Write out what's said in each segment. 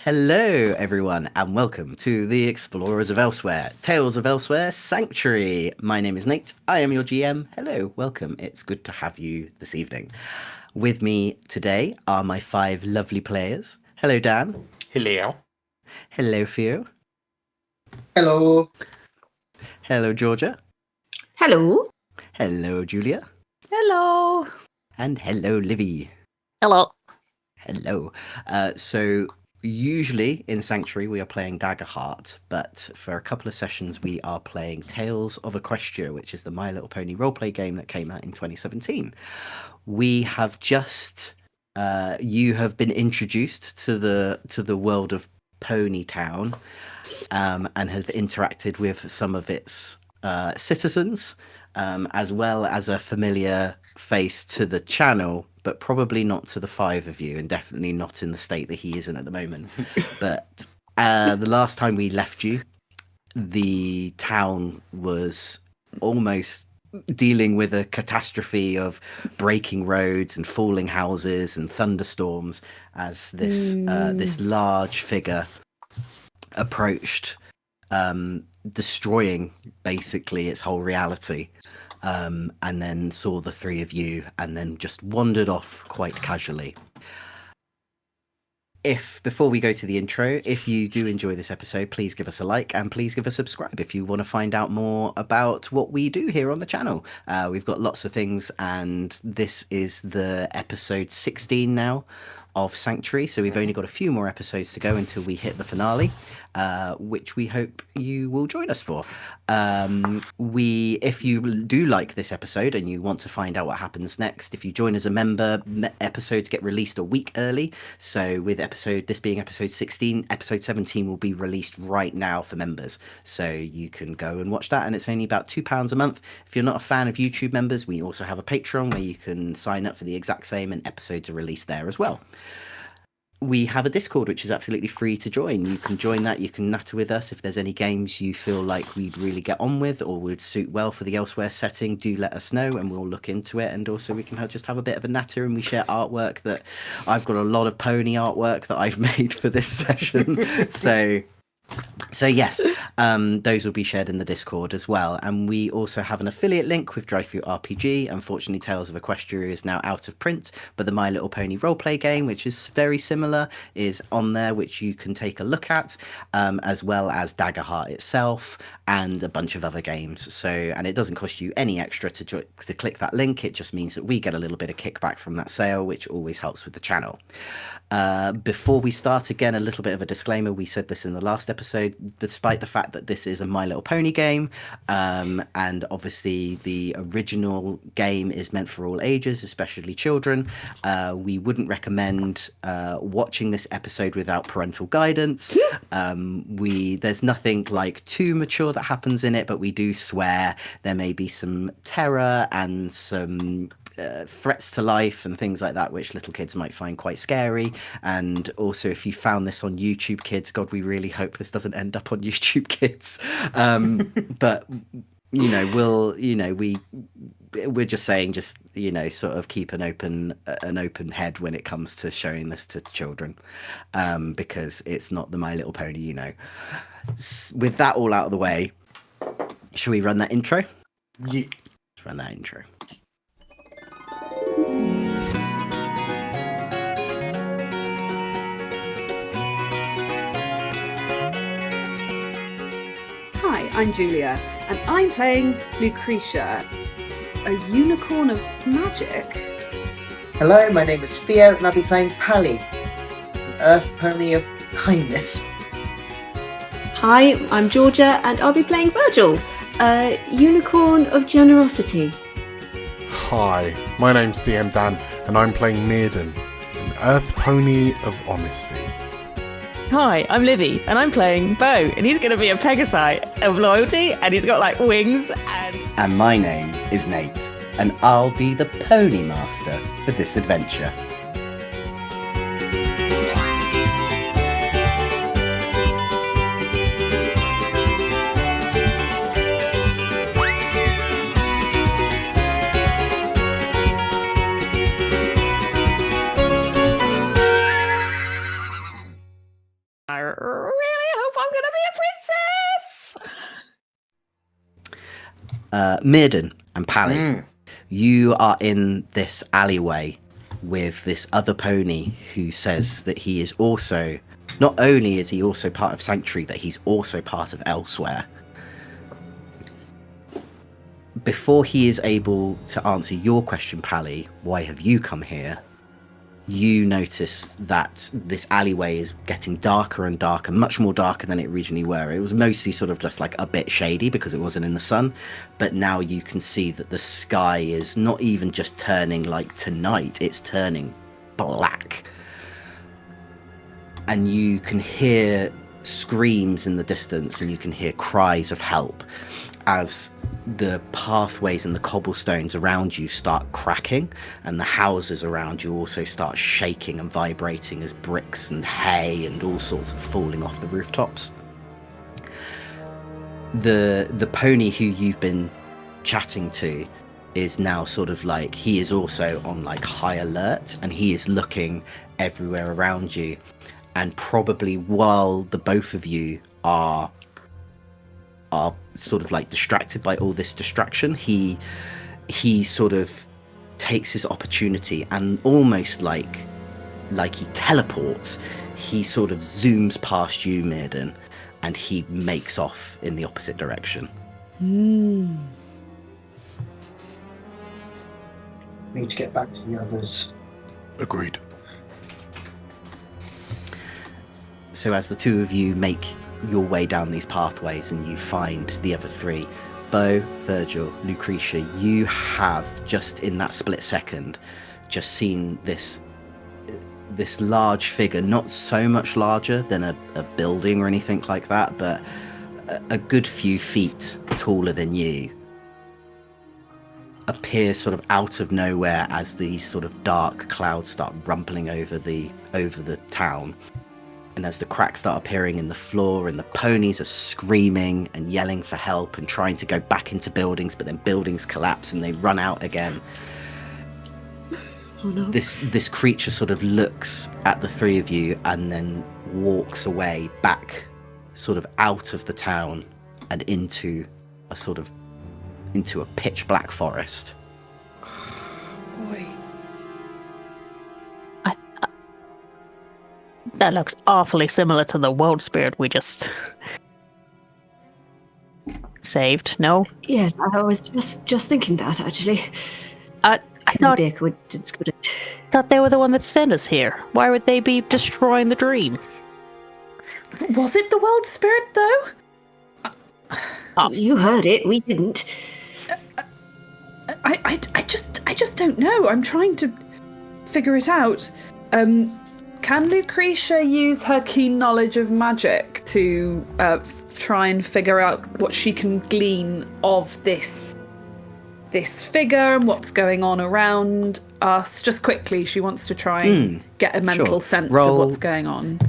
Hello, everyone, and welcome to the Explorers of Elsewhere, Tales of Elsewhere Sanctuary. My name is Nate. I am your GM. Hello, welcome. It's good to have you this evening. With me today are my 5 lovely players. Hello, Dan. Hello. Hello, Theo. Hello. Hello, Georgia. Hello. Hello, Julia. Hello. And hello, Livy. Hello. Hello. So usually in Sanctuary we are playing Daggerheart, but for a couple of sessions we are playing Tales of Equestria, which is the My Little Pony roleplay game that came out in 2017. We have just you have been introduced to the world of Ponytown, and have interacted with some of its citizens, as well as a familiar face to the channel, but probably not to the 5 of you, and definitely not in the state that he is in at the moment. But the last time we left you, the town was almost dealing with a catastrophe of breaking roads and falling houses and thunderstorms as this large figure approached, destroying basically its whole reality, and then saw the 3 of you and then just wandered off quite casually. Before we go to the intro, if you do enjoy this episode, please give us a like and please give us a subscribe if you want to find out more about what we do here on the channel. We've got lots of things, and this is the episode 16 now of Sanctuary, so we've only got a few more episodes to go until we hit the finale, which we hope you will join us for. If you do like this episode and you want to find out what happens next, if you join as a member, episodes get released a week early. So with this being episode 16, episode 17 will be released right now for members, so you can go and watch that, and it's only about £2 a month. If you're not a fan of YouTube members, we also have a Patreon where you can sign up for the exact same, and episodes are released there as well. We have a Discord, which is absolutely free to join. You can join that. You can natter with us. If there's any games you feel like we'd really get on with or would suit well for the Elsewhere setting, do let us know and we'll look into it. And also we can just have a bit of a natter, and we share artwork. That I've got a lot of pony artwork that I've made for this session. So yes, those will be shared in the Discord as well. And we also have an affiliate link with TTRPG. Unfortunately, Tales of Equestria is now out of print, but the My Little Pony roleplay game, which is very similar, is on there, which you can take a look at, as well as Daggerheart itself and a bunch of other games. And it doesn't cost you any extra to click that link. It just means that we get a little bit of kickback from that sale, which always helps with the channel. Before we start, again, a little bit of a disclaimer. We said this in the last episode. Despite the fact that this is a My Little Pony game, and obviously the original game is meant for all ages, especially children, we wouldn't recommend watching this episode without parental guidance. There's nothing like too mature that happens in it, but we do swear. There may be some terror and some threats to life and things like that, which little kids might find quite scary. And also, if you found this on YouTube Kids, God, we really hope this doesn't end up on YouTube Kids. But we're just saying, sort of keep an open head when it comes to showing this to children, because it's not the My Little Pony. With that all out of the way, should we run that intro? Yeah. Let's run that intro. Hi, I'm Julia, and I'm playing Lucretia, a unicorn of magic. Hello, my name is Theo, and I'll be playing Pally, an earth pony of kindness. Hi, I'm Georgia, and I'll be playing Virgil, a unicorn of generosity. Hi, my name's DM Dan, and I'm playing Mearden, an earth pony of honesty. Hi, I'm Livy, and I'm playing Bo, and he's going to be a Pegasi of loyalty, and he's got wings And my name is Nate, and I'll be the pony master for this adventure. I really hope I'm going to be a princess. Mirden and Pally, you are in this alleyway with this other pony who says that he is also, not only is he also part of Sanctuary, that he's also part of Elsewhere. Before he is able to answer your question, Pally, why have you come here? You notice that this alleyway is getting darker and darker, much more darker than it originally were. It was mostly sort of just like a bit shady because it wasn't in the sun, but now you can see that the sky is not even just turning like to night, it's turning black. And you can hear screams in the distance, and you can hear cries of help as the pathways and the cobblestones around you start cracking, and the houses around you also start shaking and vibrating as bricks and hay and all sorts of falling off the rooftops. The pony who you've been chatting to is now sort of like, he is also on like high alert, and he is looking everywhere around you. And probably while the both of you are sort of like distracted by all this distraction, he sort of takes his opportunity, and almost like he teleports, he sort of zooms past you, Mirden, and he makes off in the opposite direction. We need to get back to the others. Agreed. So as the two of you make your way down these pathways and you find the other three, Beau, Virgil, Lucretia, you have just in that split second just seen this large figure, not so much larger than a building or anything like that, but a good few feet taller than you, appear sort of out of nowhere as these sort of dark clouds start rumbling over the town. And as the cracks start appearing in the floor, and the ponies are screaming and yelling for help and trying to go back into buildings, but then buildings collapse and they run out again. Oh no. This creature sort of looks at the three of you and then walks away back sort of out of the town and into a pitch black forest. Boy. That looks awfully similar to the world spirit we just saved, no? Yes, I was just thinking that, actually. I Couldn't be a coincidence, could it? thought they were the one that sent us here. Why would they be destroying the dream? Was it the world spirit, though? You heard it, we didn't. I just don't know. I'm trying to figure it out. Can Lucretia use her keen knowledge of magic to try and figure out what she can glean of this figure and what's going on around us? Just quickly, she wants to try and get a mental sense of what's going on.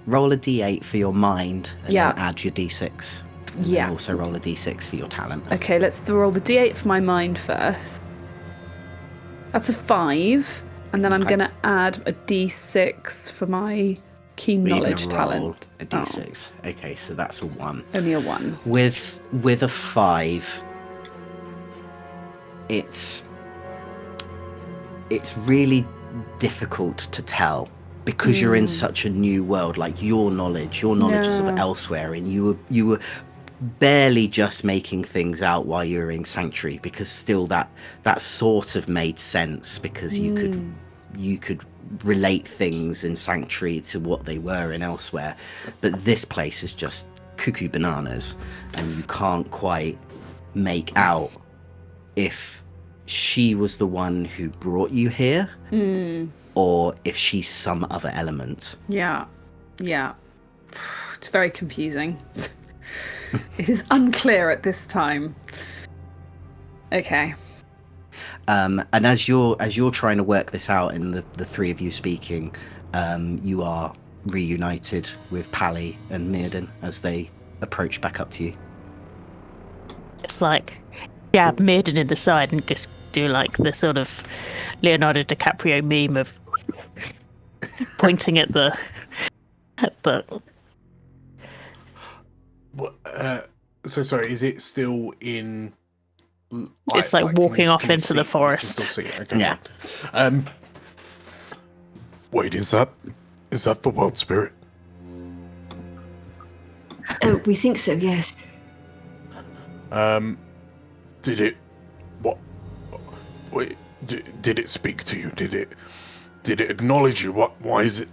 Roll a d8 for your mind, and Yeah. then add your d6. And Yeah. then also roll a d6 for your talent. Okay, let's roll the d8 for my mind first. That's a 5. And then I'm Okay. going to add a d6 for my keen But you're knowledge gonna roll talent. a d6. Okay, so that's a 1. Only a 1. With a 5, it's really difficult to tell because you're in such a new world. Like your knowledge is of Elsewhere, and you were barely just making things out while you were in Sanctuary, because still that sort of made sense because you could relate things in Sanctuary to what they were in Elsewhere, but this place is just cuckoo bananas, and you can't quite make out if she was the one who brought you here or if she's some other element. Yeah. It's very confusing. It is unclear at this time. Okay. And as you're trying to work this out, and the three of you speaking, you are reunited with Pally and Mirden as they approach back up to you. Just like jab Mirden in the side and just do like the sort of Leonardo DiCaprio meme of pointing at the but So sorry, is it still in? it's like walking can you off into the see- forest. You can still see it. Okay, Yeah. fine. Wait, is that the world spirit? We think so, yes. Did it? What? Wait, did it speak to you? Did it acknowledge you? What? Why is it?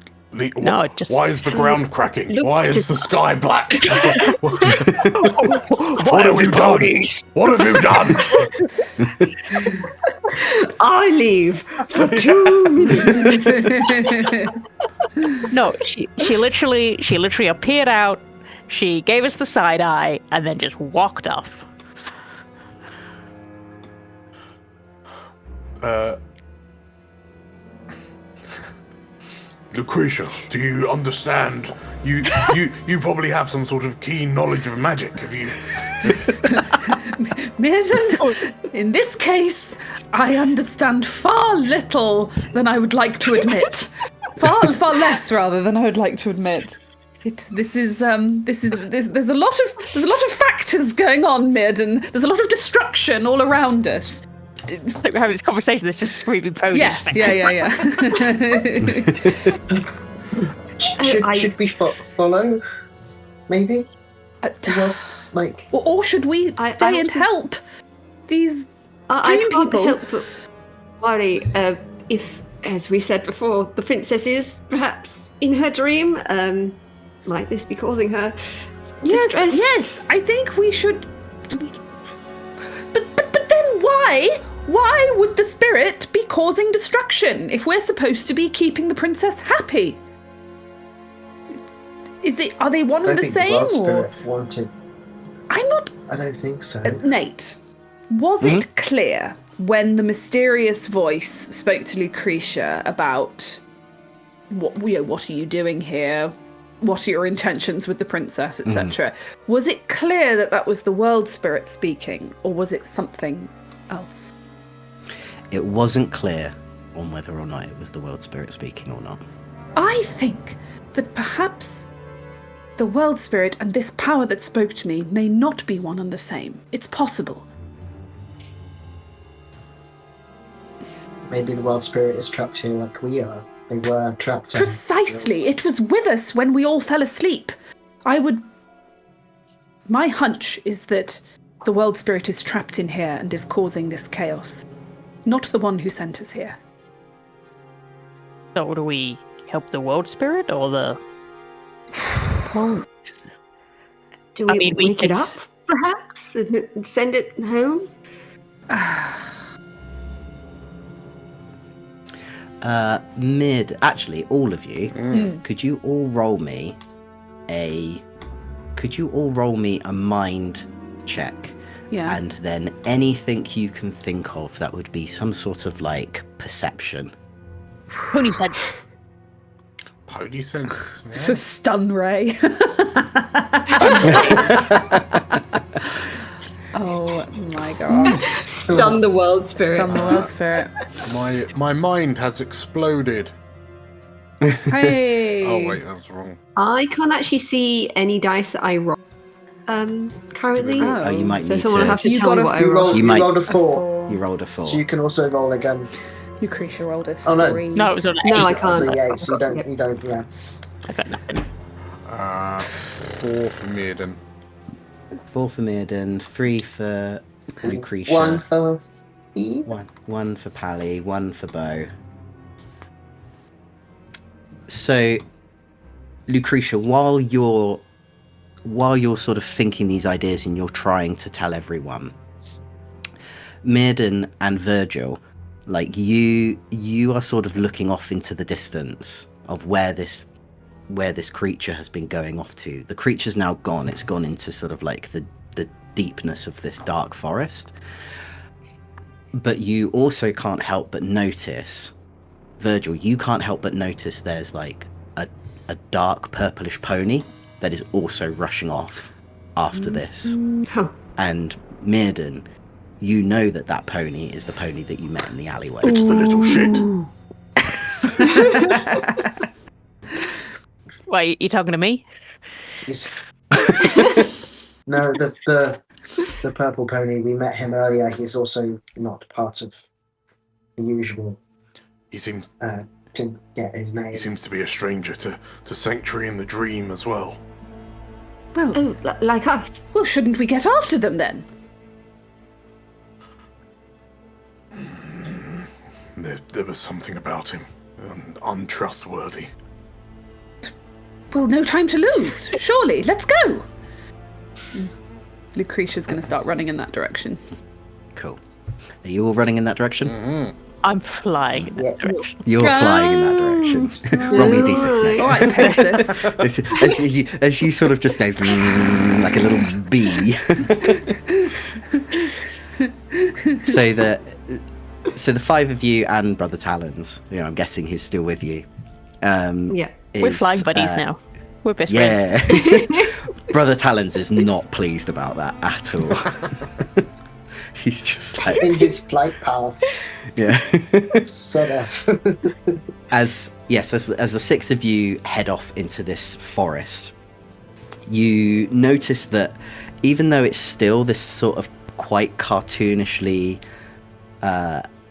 No, it just- Why is the ground cracking? Look, Why is just- the sky black? What have you done? What have you done? I leave for 2 minutes. No, she literally appeared out. She gave us the side eye and then just walked off. Lucretia, do you understand? You probably have some sort of keen knowledge of magic. Have you? Mirden, in this case, I understand far little than I would like to admit. Far less rather than I would like to admit. There's a lot of factors going on, Mirden. There's a lot of destruction all around us. Like we're having this conversation that's just screaming ponies. Yeah. Should we follow? Maybe. Like, or should we stay and help these I dream can't people? help but worry if, as we said before, the princess is perhaps in her dream. Might this be causing her distress? Yes. I think we should. But then why? Why would the spirit be causing destruction if we're supposed to be keeping the princess happy? Are they one I and the think same? the world Or spirit wanted. I'm not. I don't think so. Nate, was it clear when the mysterious voice spoke to Lucretia about what are you doing here? What are your intentions with the princess, etc.? Was it clear that was the world spirit speaking, or was it something else? It wasn't clear on whether or not it was the world spirit speaking or not. I think that perhaps the world spirit and this power that spoke to me may not be one and the same. It's possible. Maybe the world spirit is trapped here like we are. They were trapped in. Precisely. It was with us when we all fell asleep. My hunch is that the world spirit is trapped in here and is causing this chaos. Not the one who sent us here. So do we help the world spirit or the ponies? Do we we wake it could- up, perhaps, and send it home? Actually, all of you, could you all roll me a mind check? Yeah. And then anything you can think of that would be some sort of like perception. Pony sense. Pony sense. It's a stun ray. Oh my gosh. Stun the world spirit. Stun the world spirit. My mind has exploded. Hey. Oh wait, that was wrong. I can't actually see any dice that I roll currently. Oh, you might So need someone to. will have to You tell got me a what I You roll. rolled, You you might- rolled a 4. You rolled a 4. So you can also roll again. Lucretia rolled a 3. Oh, no. No, it was on 8. No, I can't. The 8, so you don't, yeah. I got nothing. 4 for Mirden. 4 for Mirden, 3 for Lucretia. 1 for Fee. One for Pally, 1 for Bo. So, Lucretia, while you're sort of thinking these ideas and you're trying to tell everyone, Mirden and Virgil, like you are sort of looking off into the distance of where this creature has been going off to. The creature's now gone. It's gone into sort of like the deepness of this dark forest. But you also can't help but notice, Virgil, you can't help but notice there's like a dark purplish pony that is also rushing off after this. Oh. And Mirden, you know that pony is the pony that you met in the alleyway. It's the little shit. Why, you talking to me? He's... No, the purple pony, we met him earlier. He's also not part of the usual. He seems Didn't get his name. he seems to be a stranger to Sanctuary and the Dream as well. Well, Oh, like us. well, shouldn't we get after them then? There was something about him, untrustworthy. Well, no time to lose. Surely, let's go. Lucretia's going to start running in that direction. Cool. Are you all running in that direction? I'm flying in that direction. You're flying in that direction. Roll me a d6 next. All right, Pegasus. as you sort of just go like a little bee. So the five of you and Brother Talons, I'm guessing he's still with you. Yeah. We're flying buddies now. We're best Yeah. friends. Brother Talons is not pleased about that at all. He's just like... In his flight path. Yeah. Sort of. As the six of you head off into this forest, you notice that even though it's still this sort of quite cartoonishly,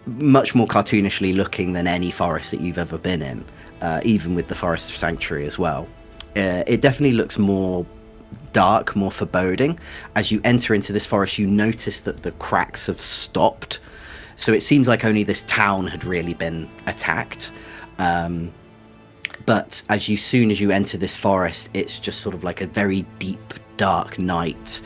much more cartoonishly looking than any forest that you've ever been in, even with the Forest of Sanctuary as well, it definitely looks more dark, more foreboding. As you enter into this forest, you notice that the cracks have stopped. So it seems like only this town had really been attacked. But soon as you enter this forest, it's just sort of like a very deep, dark night.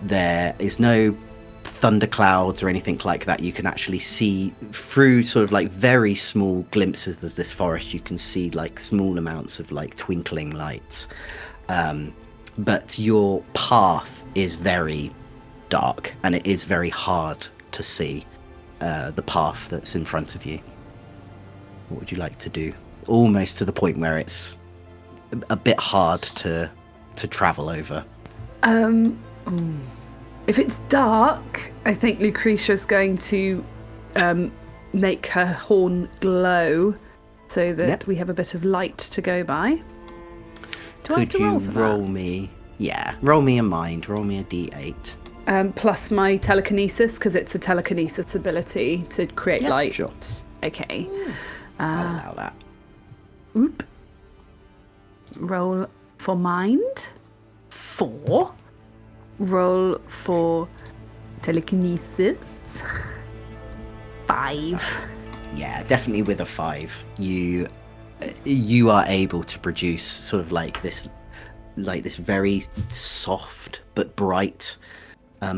There is no thunderclouds or anything like that. You can actually see through sort of like very small glimpses of this forest. You can see like small amounts of like twinkling lights. But your path is very dark, and it is very hard to see the path that's in front of you. What would you like to do? Almost to the point where it's a bit hard to travel over. If it's dark, I think Lucretia's going to make her horn glow so that we have a bit of light to go by. Do I have to roll for that? Roll me a mind. Roll me a d8. Plus my telekinesis, because it's a telekinesis ability to create light. Sure. Okay. I'll allow that. Oop. Roll for mind. 4. Roll for telekinesis. 5. Yeah, definitely with a 5. You are able to produce sort of like this very soft but bright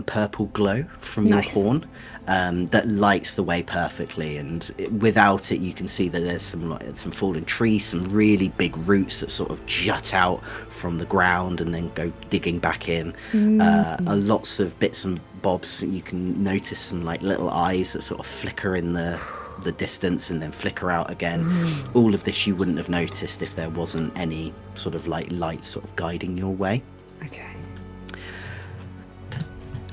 purple glow from your horn that lights the way perfectly, and without it you can see that there's some fallen trees, some really big roots that sort of jut out from the ground and then go digging back in. Lots of bits and bobs. You can notice some like little eyes that sort of flicker in the distance and then flicker out again. All of this you wouldn't have noticed if there wasn't any sort of like light sort of guiding your way. Okay.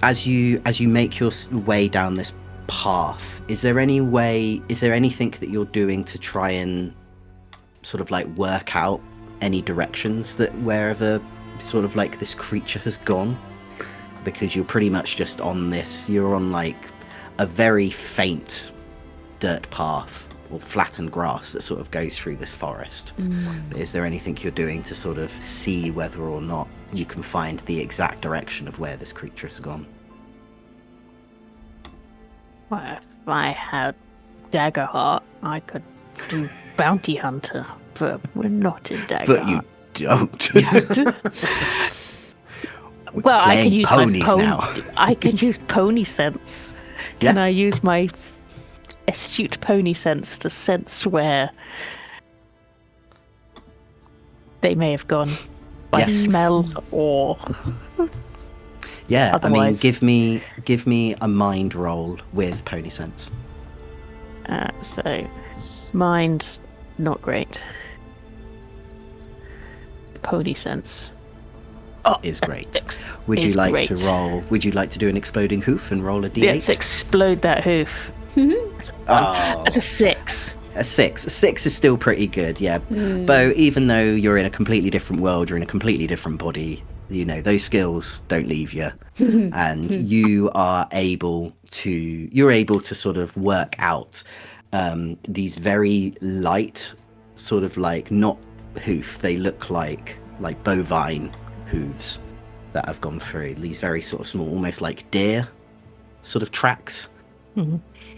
As you make your way down this path, is there anything that you're doing to try and sort of like work out any directions that wherever sort of like this creature has gone? Because you're pretty much just you're on like a very faint dirt path or flattened grass that sort of goes through this forest. But is there anything you're doing to sort of see whether or not you can find the exact direction of where this creature has gone? Well, if I had Daggerheart, I could do Bounty Hunter, but we're not in Daggerheart. But you don't. Well, I could use ponies now. I could use pony sense. Yeah. Can I use my astute pony sense to sense where they may have gone by smell or otherwise? I mean, give me a mind roll with pony sense. So mind's not great. Pony sense Is great. Would you like to do an exploding hoof and roll a d8? Let's explode that hoof. That's a 6. A 6. A 6 is still pretty good, yeah. Bo, even though you're in a completely different world, you're in a completely different body, you know, those skills don't leave you. And you're able to sort of work out these very light, sort of like, not hoof, they look like bovine hooves that have gone through. These very sort of small, almost like deer sort of tracks.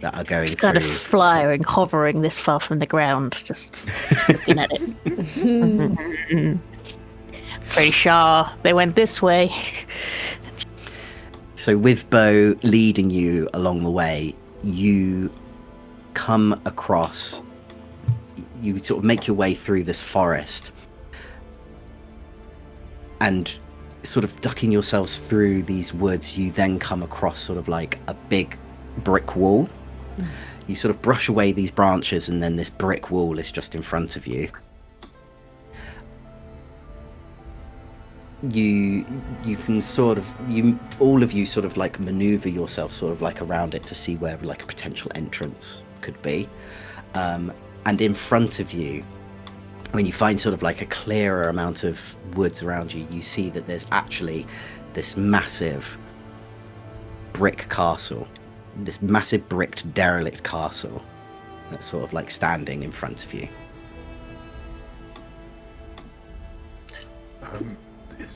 That are going Just kind of through, flying, hovering this far from the ground, just looking at it. Pretty sure they went this way. So with Bo leading you along the way, you come across, you sort of make your way through this forest, and sort of ducking yourselves through these woods, you then come across sort of like a big brick wall. You sort of brush away these branches, and then this brick wall is just in front of you. You can sort of, all of you sort of like maneuver yourself sort of like around it to see where like a potential entrance could be. And in front of you, when you find sort of like a clearer amount of woods around you, you see that there's actually this massive brick castle, this massive bricked derelict castle that's sort of like standing in front of you.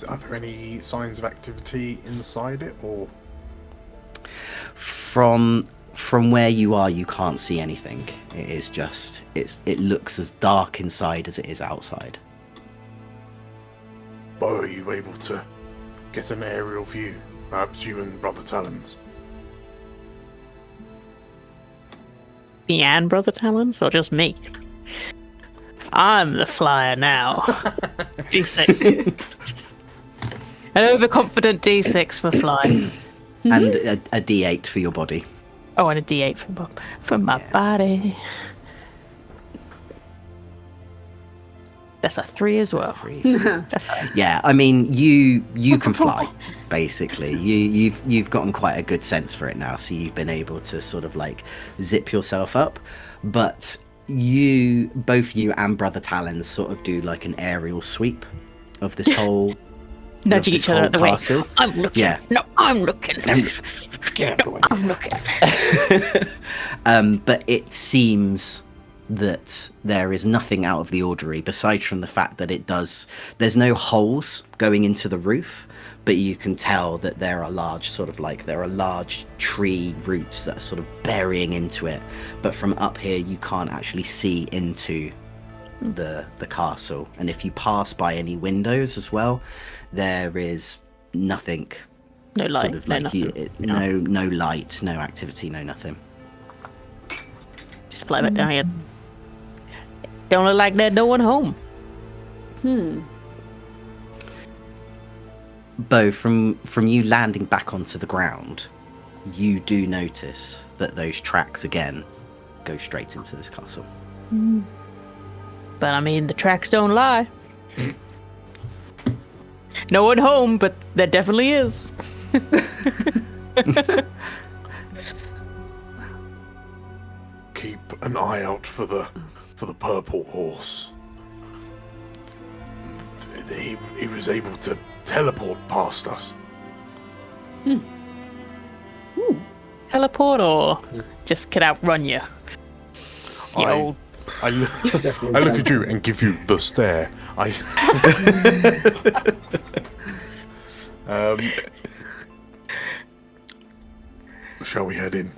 Are there any signs of activity inside it, or? From where you are, you can't see anything. It is just, it looks as dark inside as it is outside. Bo, are you able to get an aerial view? Perhaps you and Brother Talons. Me and Brother Talons, or just me? I'm the flyer now. D6. An overconfident D6 for flying. And a D8 for your body. Oh, and a D8 for my body. That's a 3 as well. That's a... Yeah, I mean, you can fly, basically. You've gotten quite a good sense for it now, so you've been able to sort of like zip yourself up. But both you and Brother Talons sort of do like an aerial sweep of this whole nudging each other out the way. I'm looking. Yeah. No, I'm looking. I'm looking. But it seems that there is nothing out of the ordinary, besides from the fact that there's no holes going into the roof, but you can tell that there are large tree roots that are sort of burying into it. But from up here, you can't actually see into the castle. And if you pass by any windows as well, there is nothing. No light, sort of like no light, no activity, no nothing. Just fly back down here. Don't look like there's no one home. Bo, from you landing back onto the ground, you do notice that those tracks again go straight into this castle. But I mean, the tracks don't lie. No one home, but there definitely is. Keep an eye out for the purple horse. He was able to teleport past us. Teleport or just can outrun you? I look at you and give you the stare. Shall we head in?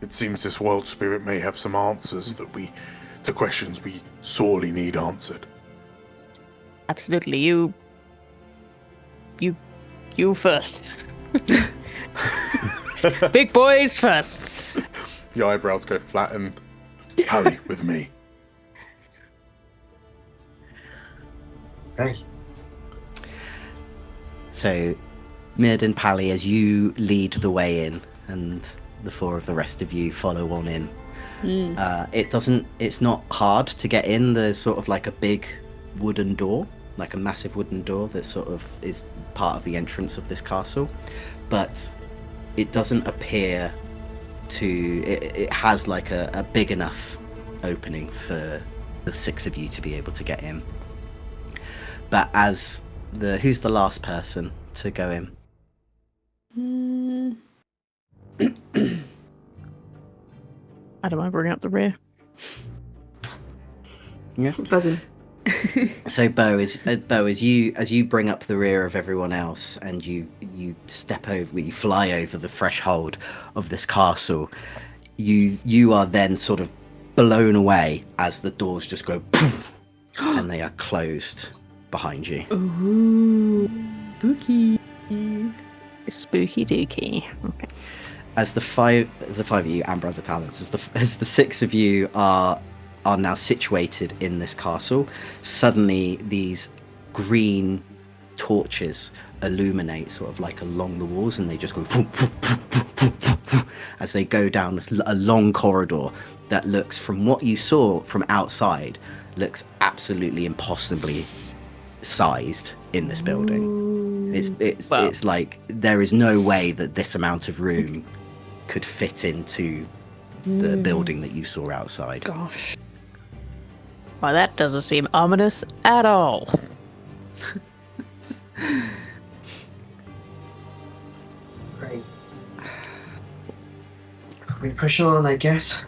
It seems this world spirit may have some answers to questions we sorely need answered. Absolutely, you first. Big boys first. The eyebrows go flat and Pally with me. Okay. So, Mid and Pally, as you lead the way in, and the four of the rest of you follow on in. It's not hard to get in. There's sort of like a big wooden door, like a massive wooden door that sort of is part of the entrance of this castle, but it doesn't appear to, it has like a big enough opening for the 6 of you to be able to get in. But as who's the last person to go in? I don't want to bring up the rear. Yeah. Buzzing. So Bo, as you bring up the rear of everyone else, and you fly over the threshold of this castle, you are then sort of blown away as the doors just go poof, and they are closed behind you. Ooh, spooky. Spooky dooky. Okay. As the five of you and Brother Talents, as the 6 of you are now situated in this castle, suddenly these green torches illuminate sort of like along the walls, and they just go as they go down a long corridor that looks, from what you saw from outside, looks absolutely impossibly sized in this building. It's like there is no way that this amount of room could fit into the building that you saw outside. Gosh. Well, that doesn't seem ominous at all. Great. We push on, I guess.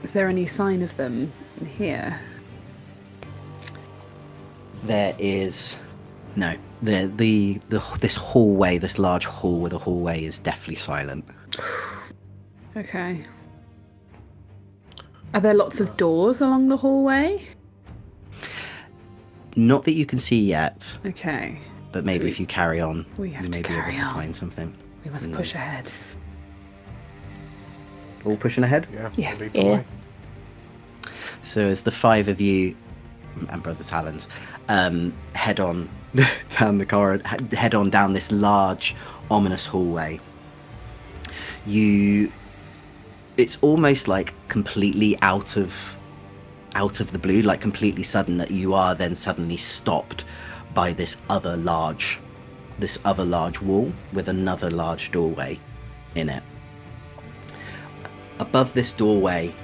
Is there any sign of them in here? There is no. This hallway, this large hall with a hallway, is deathly silent. Okay. Are there lots of doors along the hallway? Not that you can see yet, Okay. but maybe if you carry on, We have you to may be able carry to on. find something. We must push ahead. All pushing ahead? Yeah. Yes. lead the Yeah. way. So as the 5 of you and Brother Talons head on down the corridor, head on down this large, ominous hallway, it's almost like completely out of the blue, like completely sudden, that you are then suddenly stopped by this other large wall with another large doorway in it. Above this doorway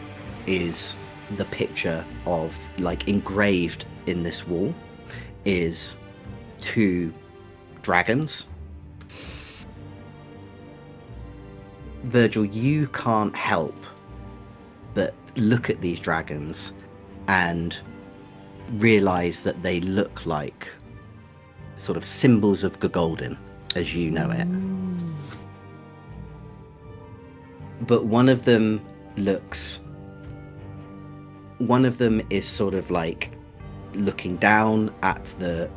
is the picture of, like, engraved in this wall is 2 dragons. Virgil, you can't help but look at these dragons and realize that they look like sort of symbols of Gogolden as you know it. But one of them is sort of like looking down at the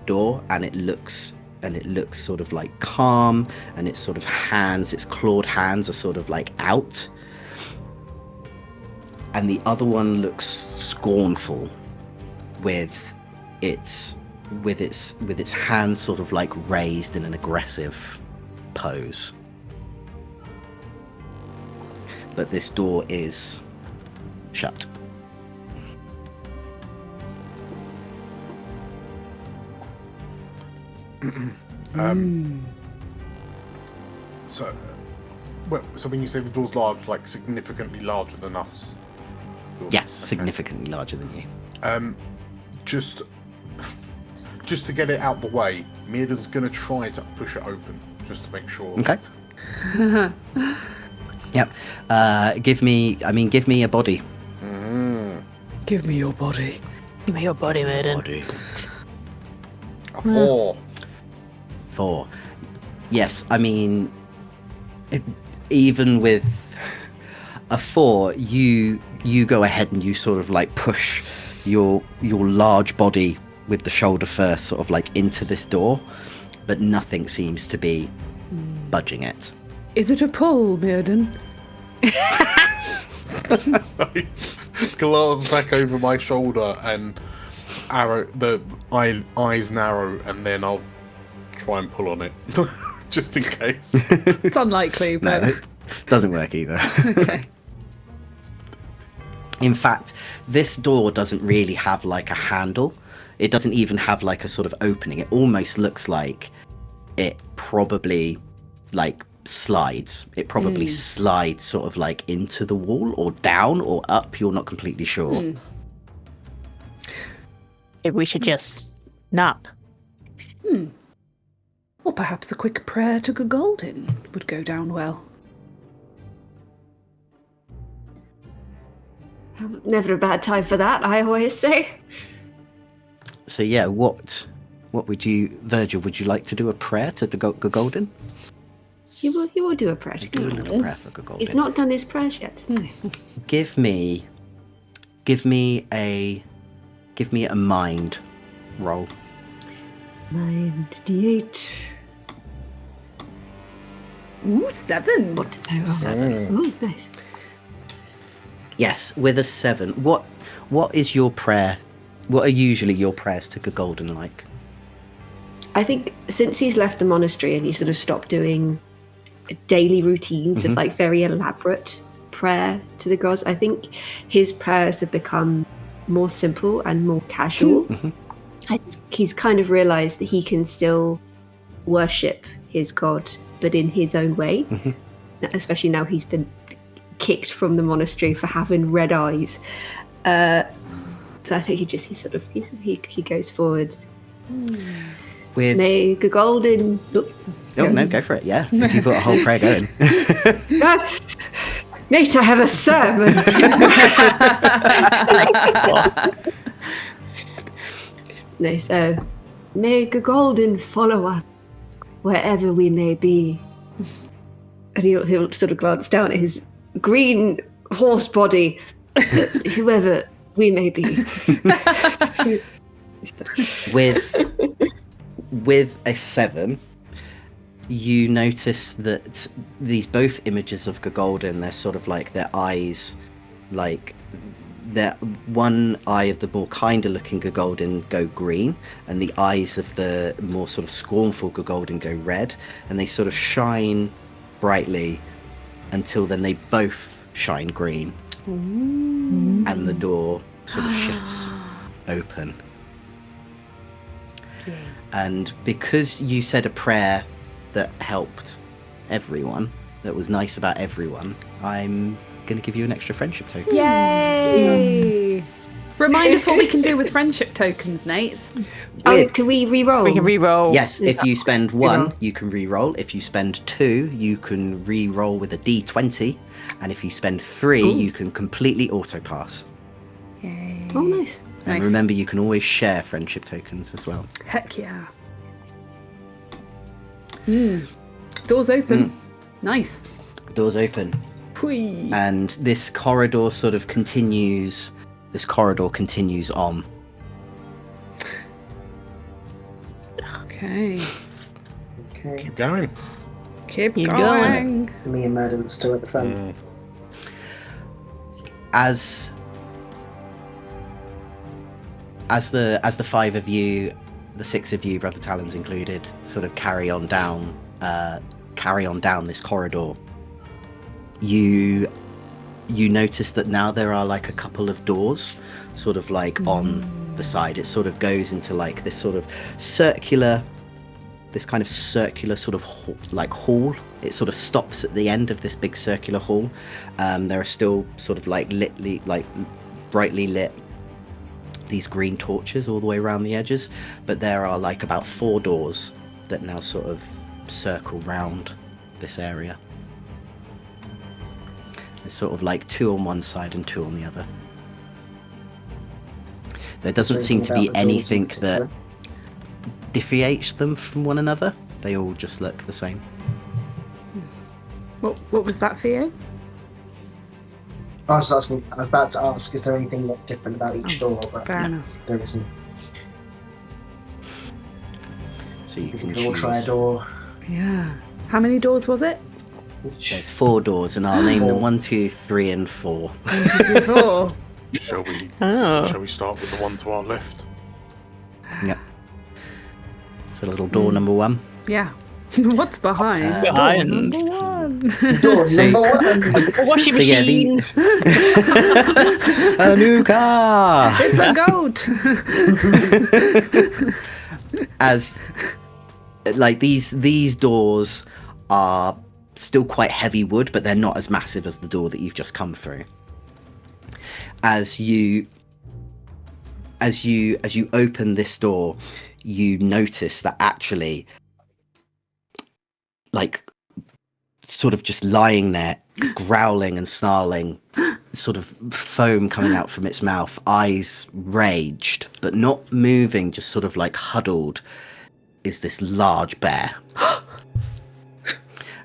door, and it looks sort of like calm, and its sort of its clawed hands are sort of like out. And the other one looks scornful with its hands sort of like raised in an aggressive pose. But this door is shut. So when you say the door's large, like significantly larger than us? Yes, significantly larger than you. Just to get it out the way, Mirdan's gonna try to push it open, just to make sure. Okay. Yep. Give me a body. Give me your body. Give me your body, Mirdan. Body. A 4. 4. Yes, I mean, even with a 4, you go ahead and you sort of like push your large body with the shoulder first, sort of like into this door, but nothing seems to be budging it. Is it a pull, Mirdan? Glance back over my shoulder and the eyes narrow, and then I'll try and pull on it, just in case. It's unlikely, No, but it doesn't work either. okay. In fact, this door doesn't really have like a handle. It doesn't even have like a sort of opening. It almost looks like it probably like slides. It probably slides sort of like into the wall or down or up. You're not completely sure. Maybe we should just knock. Or perhaps a quick prayer to Golden would go down well. Never a bad time for that, I always say. So yeah, what would you, Virgil? Would you like to do a prayer to the Golden? He will do a prayer to Do a Golden. little prayer for Golden. He's not done his prayers yet. Give me a mind roll. Mind D8. Ooh, 7. What did I roll? 7. Oh, nice. Yes, with a 7. What is your prayer? What are usually your prayers to Golden like? I think since he's left the monastery and he sort of stopped doing daily routines of like very elaborate prayer to the gods, I think his prayers have become more simple and more casual. He's kind of realized that he can still worship his god, but in his own way. Especially now he's been kicked from the monastery for having red eyes. So I think he goes forwards. With May the Golden. oh no, go for it. Yeah, if you've got a whole prayer going. Nate, I have a sermon. No, so may the Golden follow us wherever we may be. And he'll sort of glance down at his green horse body, whoever we may be. With a 7, you notice that these both images of Golden, they're sort of like their eyes, like their one eye of the more kinder looking Golden go green, and the eyes of the more sort of scornful Golden go red, and they sort of shine brightly until then they both shine green. And the door sort of shifts open. And because you said a prayer that helped everyone, that was nice about everyone, I'm going to give you an extra friendship token. Yay! Remind us what we can do with friendship tokens, Nate. Can we re-roll? We can re-roll. Yes, if you spend 1, you can re-roll. If you spend 2, you can re-roll with a d20. And if you spend 3, you can completely auto-pass. Yay. Oh, nice. And remember, you can always share friendship tokens as well. Heck yeah. Doors open. Nice. Doors open. Whee. And this corridor sort of continues. This corridor continues on. Okay. Okay. Keep going. Keep Keep going. Me and Madam still at the front. As the 5 of you, the 6 of you, Brother Talons included, sort of carry on down this corridor, you notice that now there are like a couple of doors sort of like on the side. It sort of goes into like this sort of circular sort of hall. It sort of stops at the end of this big circular hall. There are still sort of like brightly lit these green torches all the way around the edges, but there are like about 4 doors that now sort of circle round this area. There's sort of like 2 on one side and 2 on the other. There doesn't seem to be anything that differentiates them from one another. They all just look the same. What was that for you? I was about to ask, is there anything that's different about each door? But Fair enough. there isn't. So you We can can all try a choose. door. Yeah. How many doors was it? There's 4 doors, and I'll name them 1, 2, 3, and 4. 1, 2, 3, 4. Shall we? Oh. Shall we start with the one to our left? Yep. So little door number 1. Yeah. What's behind? Behind. Door number 1. Door So- number 1. Washing So yeah, machine. a new car. It's a goat. As like these doors are still quite heavy wood, but they're not as massive as the door that you've just come through. As you open this door, you notice that actually, like, sort of just lying there, growling and snarling, sort of foam coming out from its mouth, eyes raged, but not moving, just sort of like huddled, is this large bear.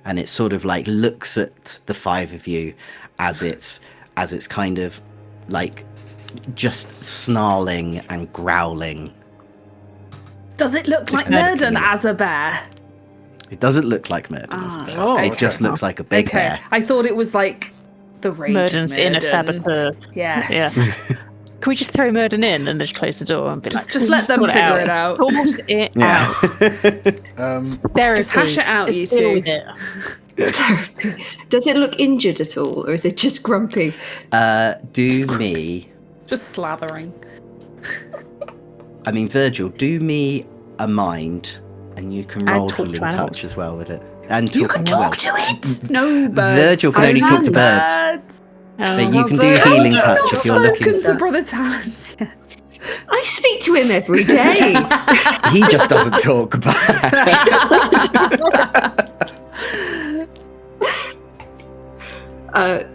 And it sort of like looks at the five of you as it's kind of like just snarling and growling. Does it look like Murden as a bear? It doesn't look like Murden as a bear. Oh, it just looks like a big bear. I thought it was like the rage. Murden's inner saboteur. Yes. Yeah. Can we just throw Murden in and just close the door and be like, Just let them figure it out. Pause it out. Just hash it out, you two. Does it look injured at all, or is it just grumpy? Do me. Just slathering. I mean, Virgil, do me a mind, and you can roll talk to healing animals. touch as well with it. And You can talk to it. No birds. Virgil can only talk to birds. But you can do healing touch if you're looking. Spoken to Brother Talons yet. I speak to him every day. He just doesn't talk back.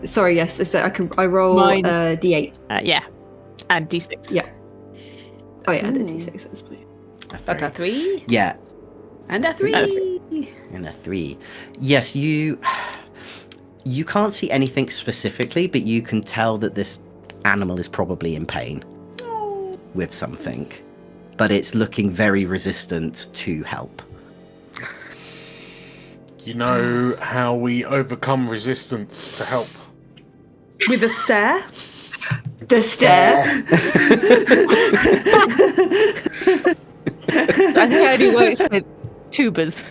Sorry, yes. So I roll Mind. D8. Yeah. And D6. Yeah. Oh yeah, and a D6. That's fine. That's a 3. Yeah, And a 3. and a 3. Yes, you can't see anything specifically, but you can tell that this animal is probably in pain with something, but it's looking very resistant to help. You know how we overcome resistance to help? With a stare. The stare. I think I only works with tubers.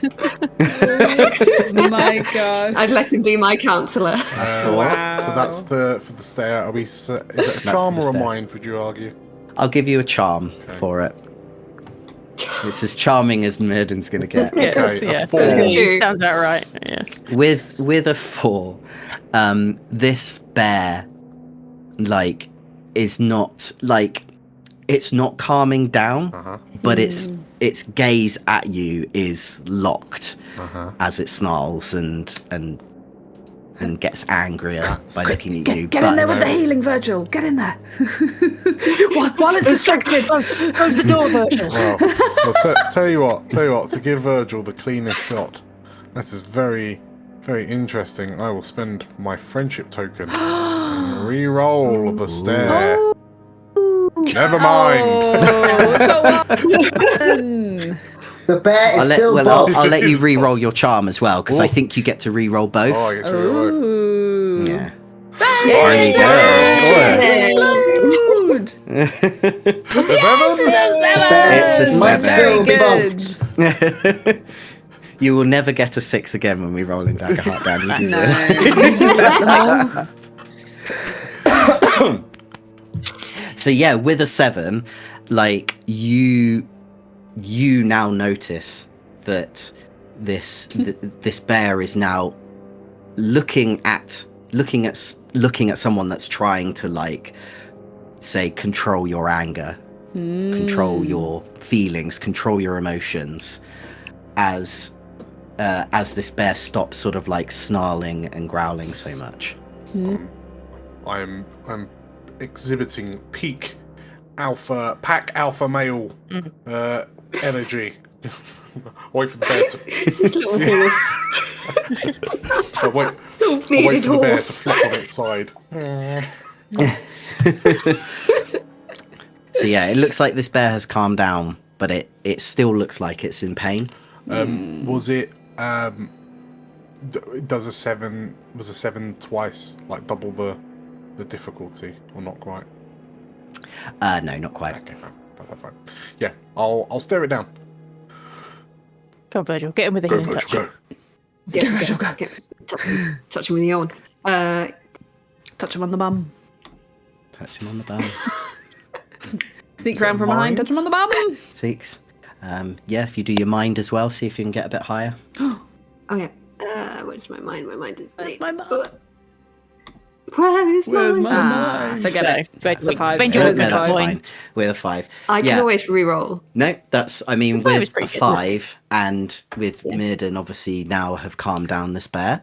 My gosh. I'd let him be my counsellor. Wow. So that's for the stare. Are we? Is it a That's charm for the or a stare. mind? Would you argue? I'll give you a charm for it. It's as charming as Murden's going to get. Okay, yeah. a 4. True. Sounds about right. Yeah. With a 4, this bear, like, is not like, it's not calming down, but its gaze at you is locked as it snarls and gets angrier by looking at you. Get in there with the healing, Virgil. Get in there. while it's distracted. Close the door, Virgil. Well, tell you what. To give Virgil the cleanest shot. That is very, very interesting. I will spend my friendship token and re-roll the stare. Never mind. The bear is still bold. I'll let you re-roll your charm as well, because I think you get to re-roll both. Oh, I get to re-roll. Ooh. Yeah. There you go. It's a 7. Might still be Very bold. You will never get a 6 again when we roll in Daggerheart down. No. So yeah, with a 7, like you now notice that this bear is now looking at someone that's trying to, like, say, control your anger, control your feelings, control your emotions, as this bear stops sort of like snarling and growling so much. I'm exhibiting peak pack alpha male energy. Wait for the bear to. It's this little horse. Wait Little for bearded the bear to horse. flop on its side. So yeah, it looks like this bear has calmed down, but it still looks like it's in pain. Was it? Does a 7? Was a 7 twice, like double the difficulty, or not quite? No, not quite. Okay, fine. Yeah, I'll stare it down. Come on, Virgil. Get him with the Go, healing Virgil, touch. go. Touch him with the old. Touch him on the bum. Touch him on the bum. Sneak round from behind. Touch him on the bum. 6. Yeah, if you do your mind as well, see if you can get a bit higher. Oh yeah. Where's my mind? My mind is. Where's my mind? Where's my Ah, forget it. It's a 5. Benjamin It No, is was a that's 5. fine. With a 5. I can Yeah. always re-roll. No, that's. I mean, That was with a pretty good. 5, and with Yeah. Mirden obviously now have calmed down this bear.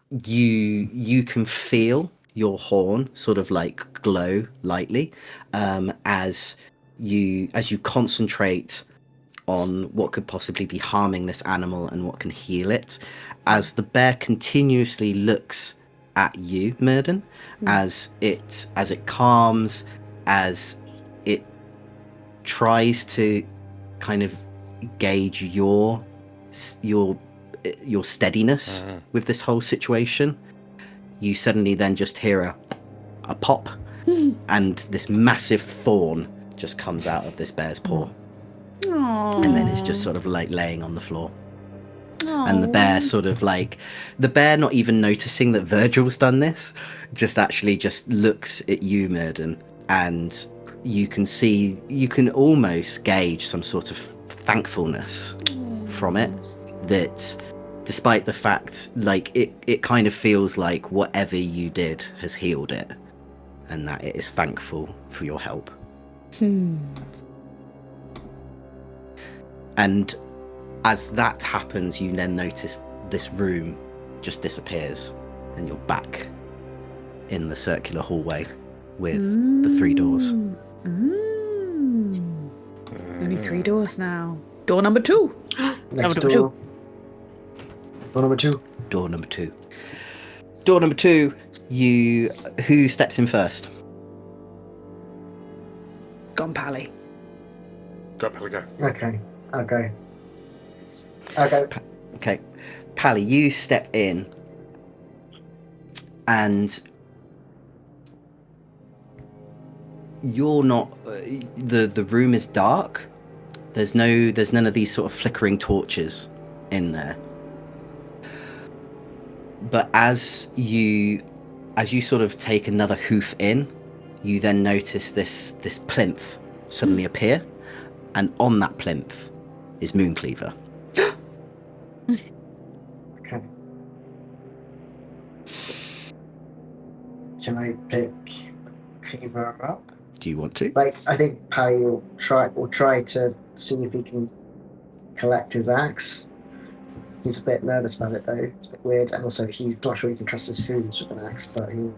You can feel your horn sort of like glow lightly as you concentrate on what could possibly be harming this animal and what can heal it. As the bear continuously looks at you, Mirden, as it calms, as it tries to kind of gauge your steadiness with this whole situation, you suddenly then just hear a pop, and this massive thorn just comes out of this bear's paw, and then it's just sort of like laying on the floor. And the bear sort of like, the bear not even noticing that Virgil's done this, just looks at you, Mirden, and you can almost gauge some sort of thankfulness from it, that despite the fact, like, it kind of feels like whatever you did has healed it, and that it is thankful for your help. And as that happens, you then notice this room just disappears, and you're back in the circular hallway with the 3 doors. Only 3 doors now. Door number 2. Next Number door. Door number 2. Door number 2. Door number 2, who steps in first? Gone Pally. Go, Pally, go. Okay. I'll go. I'll go. Okay. Pally, you step in, and you're not. The room is dark. There's none of these sort of flickering torches in there. But as you sort of take another hoof in, you then notice this plinth suddenly appear, and on that plinth is Mooncleaver. Okay. Can I pick Cleaver up? Do you want to? Like, I think Pally will try to see if he can collect his axe. He's a bit nervous about it though. It's a bit weird, and also he's not sure he can trust his hooves with an axe, but he'll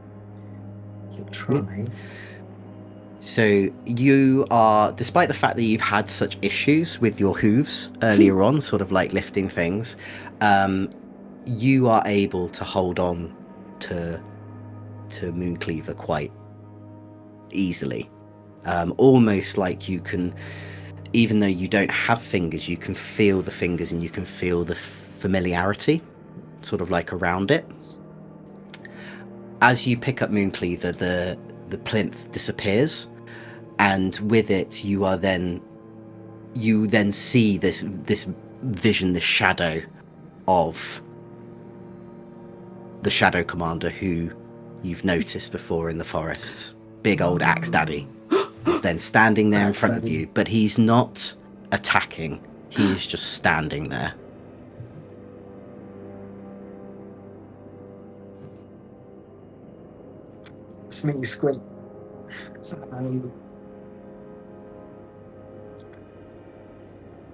try. So you are, despite the fact that you've had such issues with your hooves earlier on, sort of like lifting things, you are able to hold on to Mooncleaver quite easily. Almost like you can, even though you don't have fingers, you can feel the fingers and you can feel the familiarity sort of like around it. As you pick up Mooncleaver, the plinth disappears, and with it you then see this vision, this shadow of the Shadow Commander who you've noticed before in the forests. Big old Axe Daddy is then standing there in front of you, but he's not attacking. He is just standing there. Let's make me squint.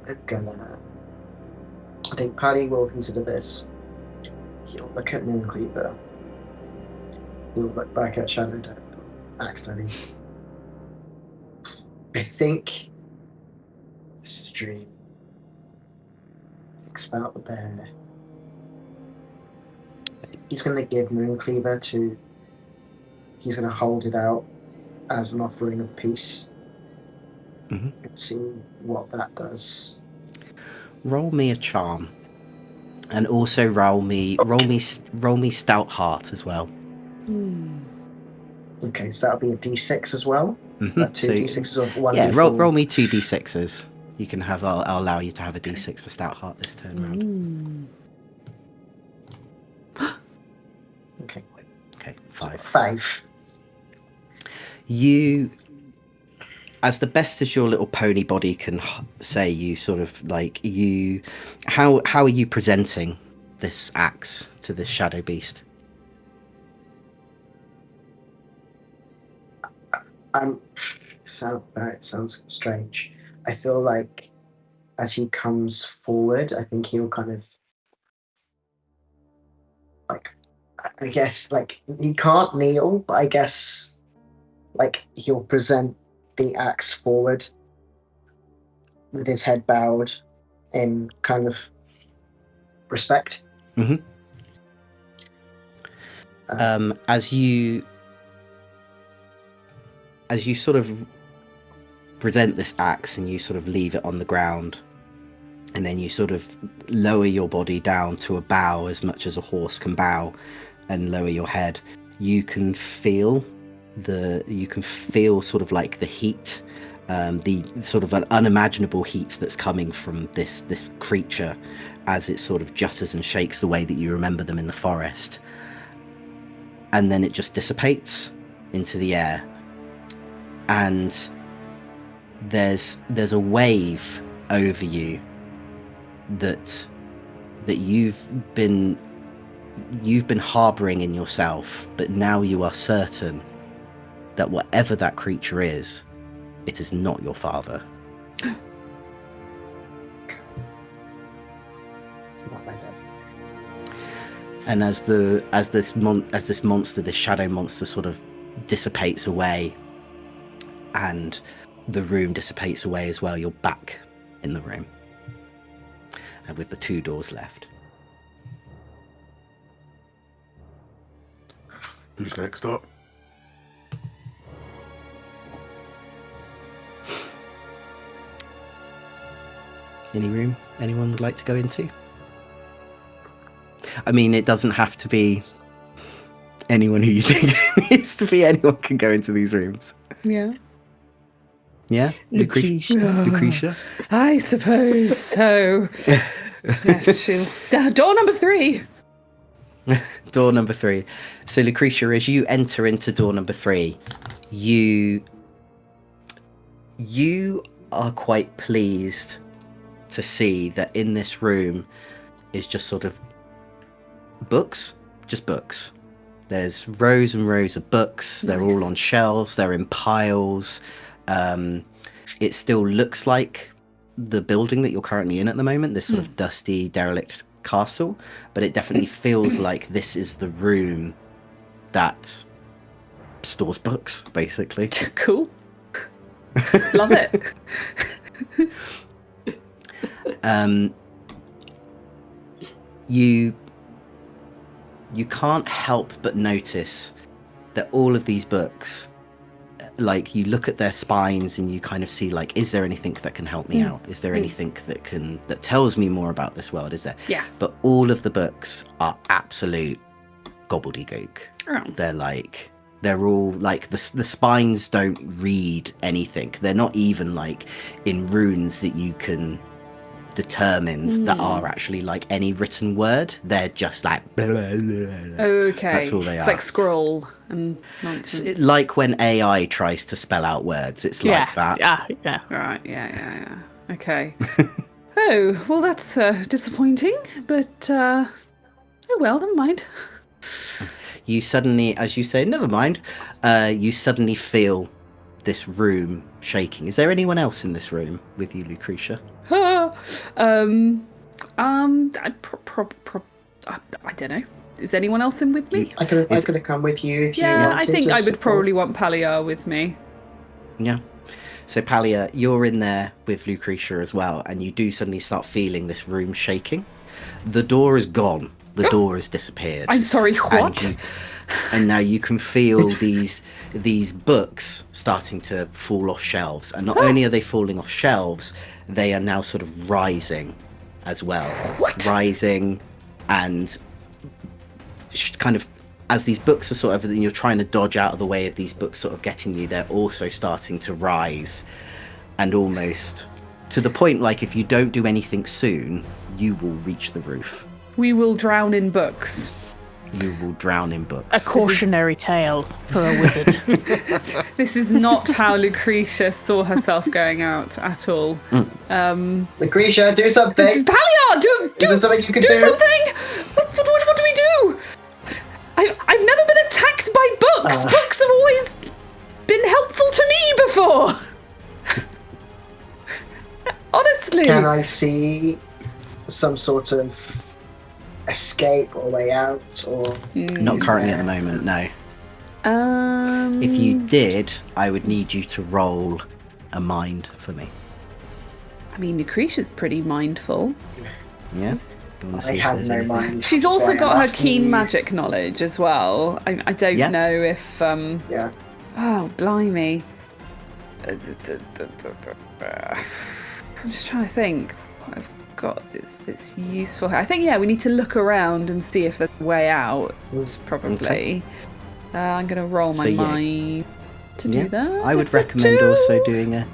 I think Paddy will consider this. He'll look at Mooncleaver. He'll look back at Shadow Axe Daddy. I think this is a dream. Thinks about the bear. I think he's going to give Mooncleaver to. He's going to hold it out as an offering of peace. Mm-hmm. And see what that does. Roll me a charm, and also roll me stout heart as well. Okay, so that'll be a D6 as well. Mm-hmm. Two D6s of one. Yeah, roll me 2 D6s. You can have. I'll allow you to have a D6 for stout heart this turn round. Okay. Okay, 5. 5. You, as the best as your little pony body can say, you sort of like you. How are you presenting this axe to this shadow beast? That sounds strange. I feel like as he comes forward, I think he'll kind of like, I guess, like, he can't kneel, but I guess like he'll present the axe forward with his head bowed in kind of respect. Mm-hmm. As you sort of present this axe and you sort of leave it on the ground, and then you sort of lower your body down to a bow as much as a horse can bow, and lower your head, you can feel sort of like the heat, the sort of an unimaginable heat that's coming from this creature as it sort of jutters and shakes the way that you remember them in the forest. And then it just dissipates into the air, and there's a wave over you that you've been harboring in yourself, but now you are certain that whatever that creature is, it is not your father. It's not my dad. And as this monster, this shadow monster, sort of dissipates away, and the room dissipates away as well, you're back in the room, and with the 2 doors left. Who's next up? Any room anyone would like to go into? I mean, it doesn't have to be anyone who you think it needs to be. Anyone can go into these rooms. Yeah. Yeah? Lucretia? I suppose so. Yes, she'll... Door number 3. Door number 3. So, Lucretia, as you enter into door number 3, you are quite pleased to see that in this room is just sort of books. There's rows and rows of books. They're all on shelves. They're in piles. It still looks like the building that you're currently in at the moment, this sort of dusty, derelict castle, but it definitely feels like this is the room that stores books, basically. Cool. Love it. You can't help but notice that all of these books, like, you look at their spines and you kind of see, like, is there anything that can help me out? Is there anything that tells me more about this world? Is there? Yeah. But all of the books are absolute gobbledygook. Oh. They're all like the spines don't read anything. They're not even like in runes that you can determine that are actually like any written word. They're just like blah, blah, blah. Okay. That's all they are. It's like scroll and nonsense. Like when AI tries to spell out words, it's like that. Yeah. Right, yeah. Okay. Oh, well, that's disappointing, but oh well, never mind. You suddenly, as you say, never mind, you suddenly feel this room shaking. Is there anyone else in this room with you, Lucretia? I don't know. Is anyone else in with me? I could have come with you if you wanted. Yeah, I think I would support. probably want Paliar with me. Yeah. So Palia, you're in there with Lucretia as well, and you do suddenly start feeling this room shaking. The door is gone. The door has disappeared. I'm sorry, what? And now you can feel these books starting to fall off shelves. And not only are they falling off shelves, they are now sort of rising as well. What? Rising and kind of, as these books are sort of, you're trying to dodge out of the way of these books sort of getting you, they're also starting to rise. And almost to the point, like, if you don't do anything soon, you will reach the roof. We will drown in books. You will drown in books. A cautionary tale for a wizard. This is not how Lucretia saw herself going out at all. Lucretia, do something! Paliar, do Is there something you can do do? something! attacked by books. Books have always been helpful to me before. Honestly. Can I see some sort of escape or way out? Or Not currently at the moment, no. If you did, I would need you to roll a mind for me. I mean, Lucretia's pretty mindful. Yeah? I have no mind. She's That's also why got I'm her asking keen you. magic knowledge as well. I don't Yeah. know if... Yeah. Oh, blimey. I'm just trying to think what I've got that's useful here. I think, yeah, we need to look around and see if there's a way out, probably. Okay. I'm going to roll my So, yeah. mind to Yeah. do that. I would It's a recommend 2. also doing a...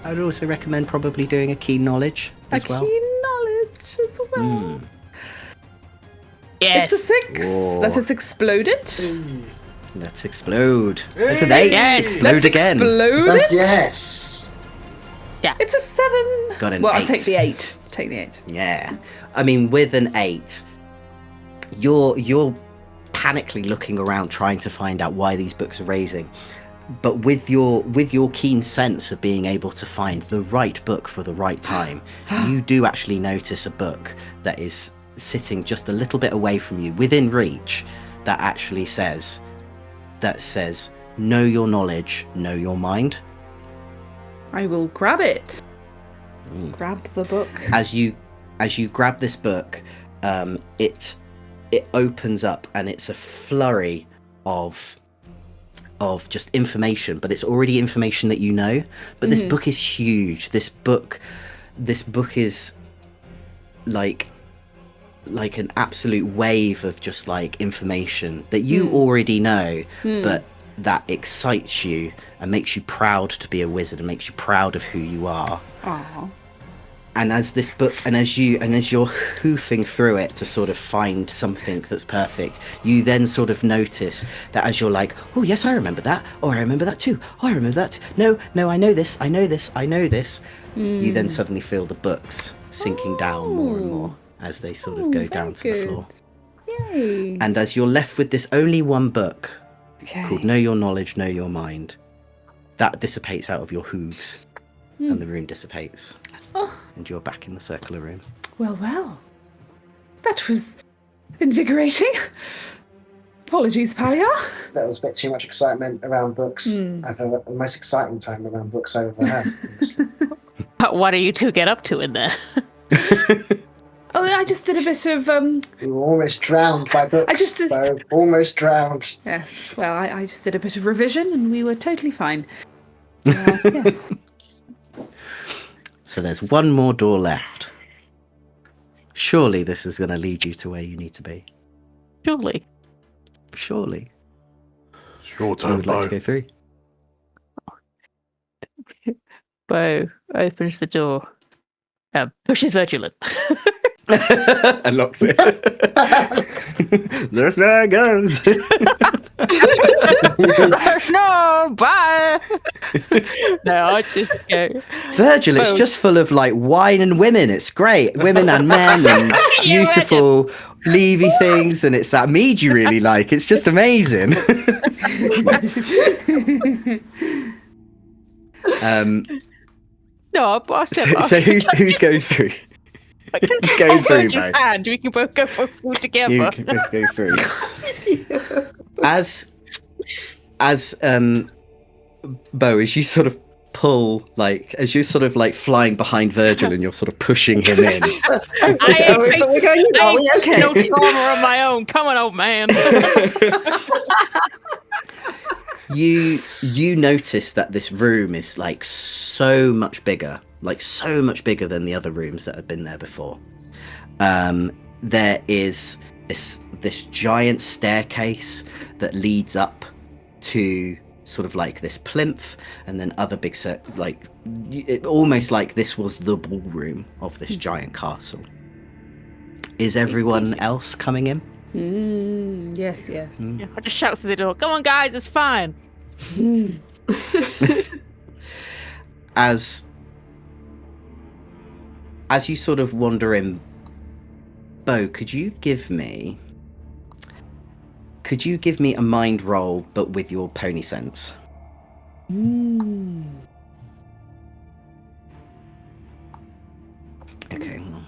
I would also recommend probably doing a keen knowledge as well. keen knowledge as well. Yes. It's a 6. Whoa. That has exploded. Let's explode. It's an 8. Yes. Explode Let's again. explode That's, it. yes. It's a 7. Got an well, 8. I'll take the 8. Take the 8. Yeah. I mean, with an 8, you're panically looking around trying to find out why these books are raising. But with your keen sense of being able to find the right book for the right time, you do actually notice a book that is sitting just a little bit away from you, within reach, that actually says, know your knowledge, know your mind. I will grab it. Grab the book. As you grab this book, it opens up and it's a flurry of just information, but it's already information that you know. But this book is huge. This book is like an absolute wave of just like information that you already know, but that excites you and makes you proud to be a wizard and makes you proud of who you are. Aww. And as this book, and as you're hoofing through it to sort of find something that's perfect, you then sort of notice that as you're like, oh yes, I remember that. Oh, I remember that too. Oh, I remember that. No, I know this. You then suddenly feel the books sinking down more and more as they sort of go down to the floor. Yay. And as you're left with this only one book Okay. called Know Your Knowledge, Know Your Mind, that dissipates out of your hooves, and the room dissipates. Oh. And you're back in the circular room. Well. That was invigorating. Apologies, Palia. That was a bit too much excitement around books. I've had the most exciting time around books I've ever had. honestly. What do you two get up to in there? Oh, I just did a bit of We were almost drowned by books. I just did- though. Almost drowned. Yes, well, I just did a bit of revision and we were totally fine. Yes. So there's one more door left. Surely this is going to lead you to where you need to be. Surely. Surely. Your I turn, would like to Bo. go through. Bo opens the door. Pushes Virgilin. And locks it. There goes. No, bye. No, I just go. Virgil, it's just full of like wine and women. It's great. Women and men and beautiful leafy things. And it's that mead you really like. It's just amazing. No, I said. So who's going through? Go through, Bo. And we can both go all together. You can both go through. As Bo, as you sort of pull, like, as you're sort of like flying behind Virgil and you're sort of pushing him in. We're going, are we okay? No trauma of my own. Come on, old man. You notice that this room is like so much bigger than the other rooms that had been there before. There is this giant staircase that leads up to sort of like this plinth, and then other big almost like this was the ballroom of this giant castle. Is everyone else coming in? Yes. Yeah, I just shout through the door. Come on, guys, it's fine. As you sort of wander in, Bo, could you give me could you give me a mind roll, but with your pony sense? Okay, well,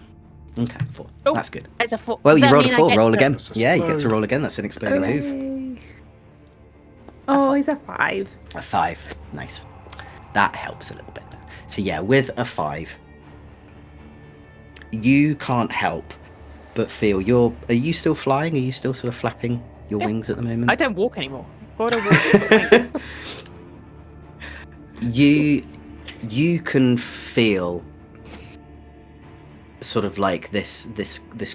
okay, 4. Oh, That's good. It's a 4. Well, Does you that rolled a mean I 4. get Roll to- again. That's a Yeah, you get to explode. roll again. That's an exploding move. Hooray. Oh, he's a 5. A 5. Nice. That helps a little bit. So yeah, with a 5, you can't help but feel are you still flying? Are you still sort of flapping your wings at the moment? I don't walk anymore. Why would I walk? You can feel sort of like this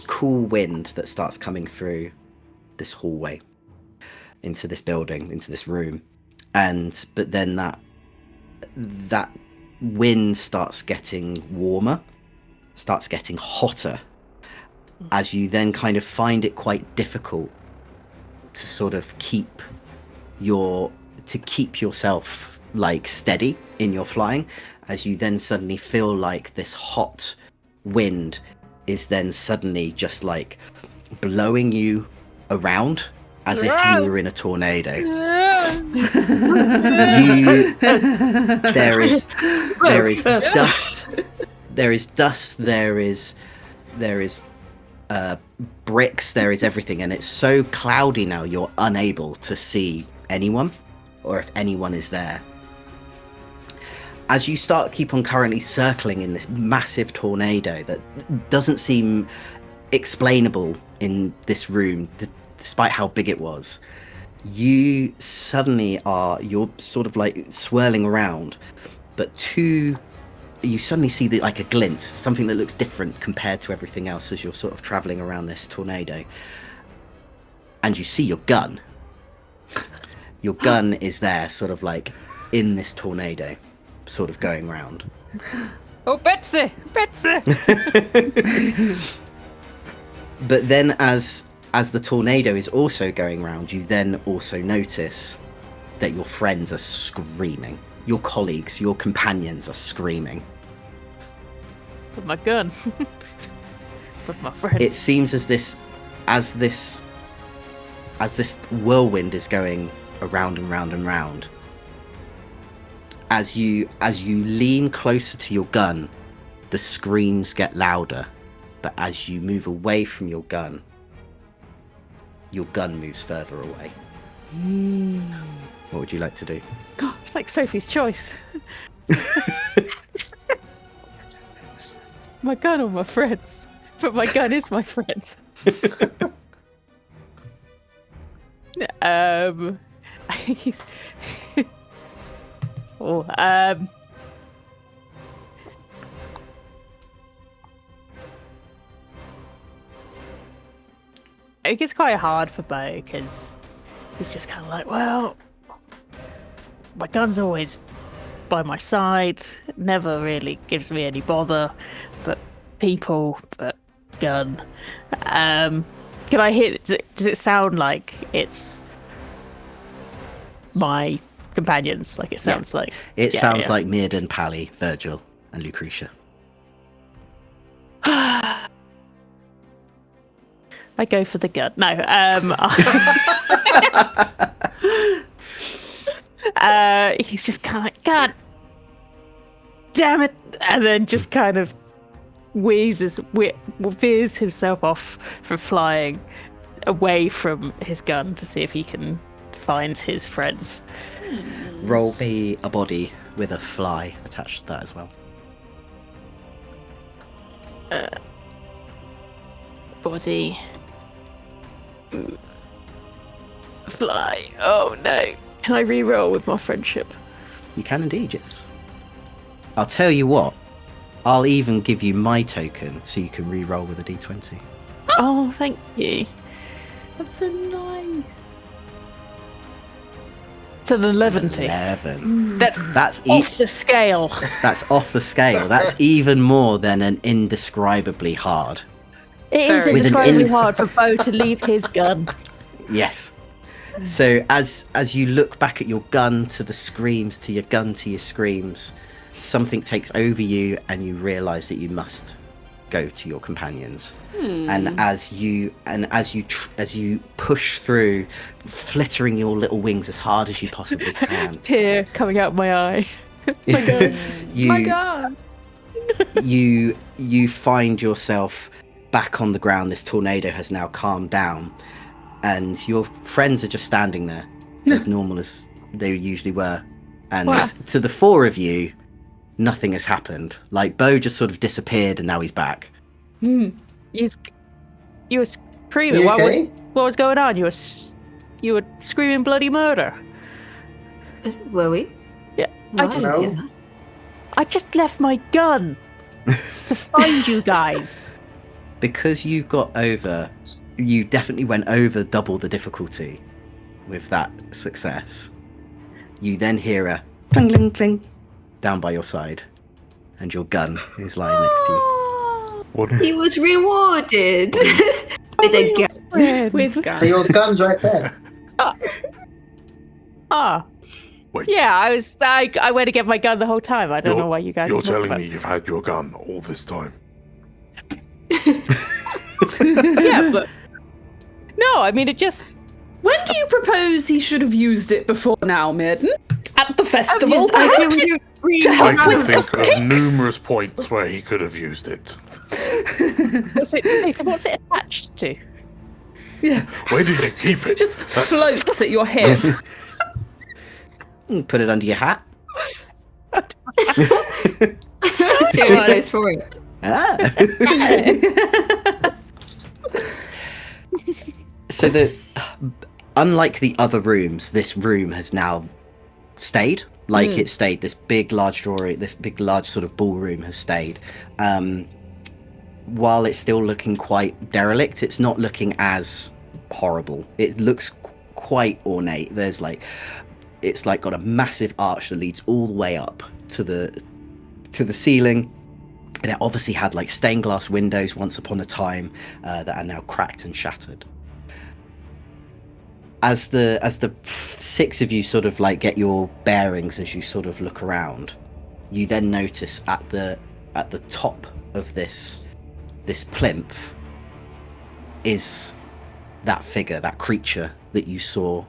cool wind that starts coming through this hallway into this building, into this room, but then that wind starts getting warmer, starts getting hotter, as you then kind of find it quite difficult to sort of keep yourself like steady in your flying, as you then suddenly feel like this hot wind is then suddenly just like blowing you around as if you were in a tornado. There is dust. There is dust. There is bricks. There is everything, and it's so cloudy now. You're unable to see anyone, or if anyone is there. As you keep on currently circling in this massive tornado that doesn't seem explainable in this room, despite how big it was, you suddenly you're sort of like swirling around, but you suddenly see like a glint, something that looks different compared to everything else as you're sort of traveling around this tornado, and you see your gun. Your gun is there, sort of like in this tornado, sort of going round. Oh, Betsy! But then as the tornado is also going round, you then also notice that your friends are screaming. Your colleagues, your companions are screaming. With my gun. With my friends. It seems as this whirlwind is going around and round and round. As you lean closer to your gun, the screams get louder. But as you move away from your gun moves further away. What would you like to do? It's like Sophie's Choice. My gun or my friends? But my gun is my friend. It gets quite hard for Bo because he's just kind of like, well, my gun's always by my side, never really gives me any bother, but gun. Can I hear? Does it sound like it's my companions? Like it sounds like it sounds like Mirdan, Pally, Virgil, and Lucretia. I go for the gun. No, he's just kind of like, God damn it, and then just kind of veers himself off from flying away from his gun to see if he can find his friends. Roll a body with a fly attached to that as well. Body. Fly. Oh no. Can I re-roll with my friendship? You can indeed, yes. I'll tell you what, I'll even give you my token so you can re-roll with a d20. Oh, thank you. That's so nice. It's an 11. 11. That's off the scale. That's off the scale. That's even more than an indescribably hard. It is indescribably hard for Bo to leave his gun. Yes. So as you look back at your gun to the screams, to your gun to your screams, something takes over you and you realise that you must go to your companions. And as you push through, flittering your little wings as hard as you possibly can, Tear coming out my eye. My God. My God. you find yourself back on the ground. This tornado has now calmed down, and your friends are just standing there as normal as they usually were. And to the four of you, nothing has happened. Like, Bo just sort of disappeared, and now he's back. You were screaming. You okay? What was going on? You were screaming bloody murder. Were we? Yeah, No, I just didn't hear No. that. I just left my gun to find you guys. Because you definitely went over double the difficulty with that success. You then hear a cling, cling, cling down by your side, and your gun is lying next to you. What? He was rewarded with a gun. With So your gun's right there. Wait. Yeah, I went to get my gun the whole time. I don't know why you guys. You're are talking telling about- me you've had your gun all this time? Yeah, but no, I mean it just. When do you propose he should have used it before now, Mirden? At the festival, I feel perhaps? you really To help I can with think of cupcakes? numerous points where he could have used it. What's it attached to? Yeah, Where did you keep it? just That's- floats at your hip. You put it under your hat. It's the only place for it. So unlike the other rooms, this room has now stayed. Like it stayed. This big, large sort of ballroom has stayed. While it's still looking quite derelict, it's not looking as horrible. It looks quite ornate. There's it's got a massive arch that leads all the way up to the ceiling. And it obviously had stained glass windows once upon a time that are now cracked and shattered. As the six of you sort of get your bearings as you sort of look around, you then notice at the top of this plinth is that figure, that creature that you saw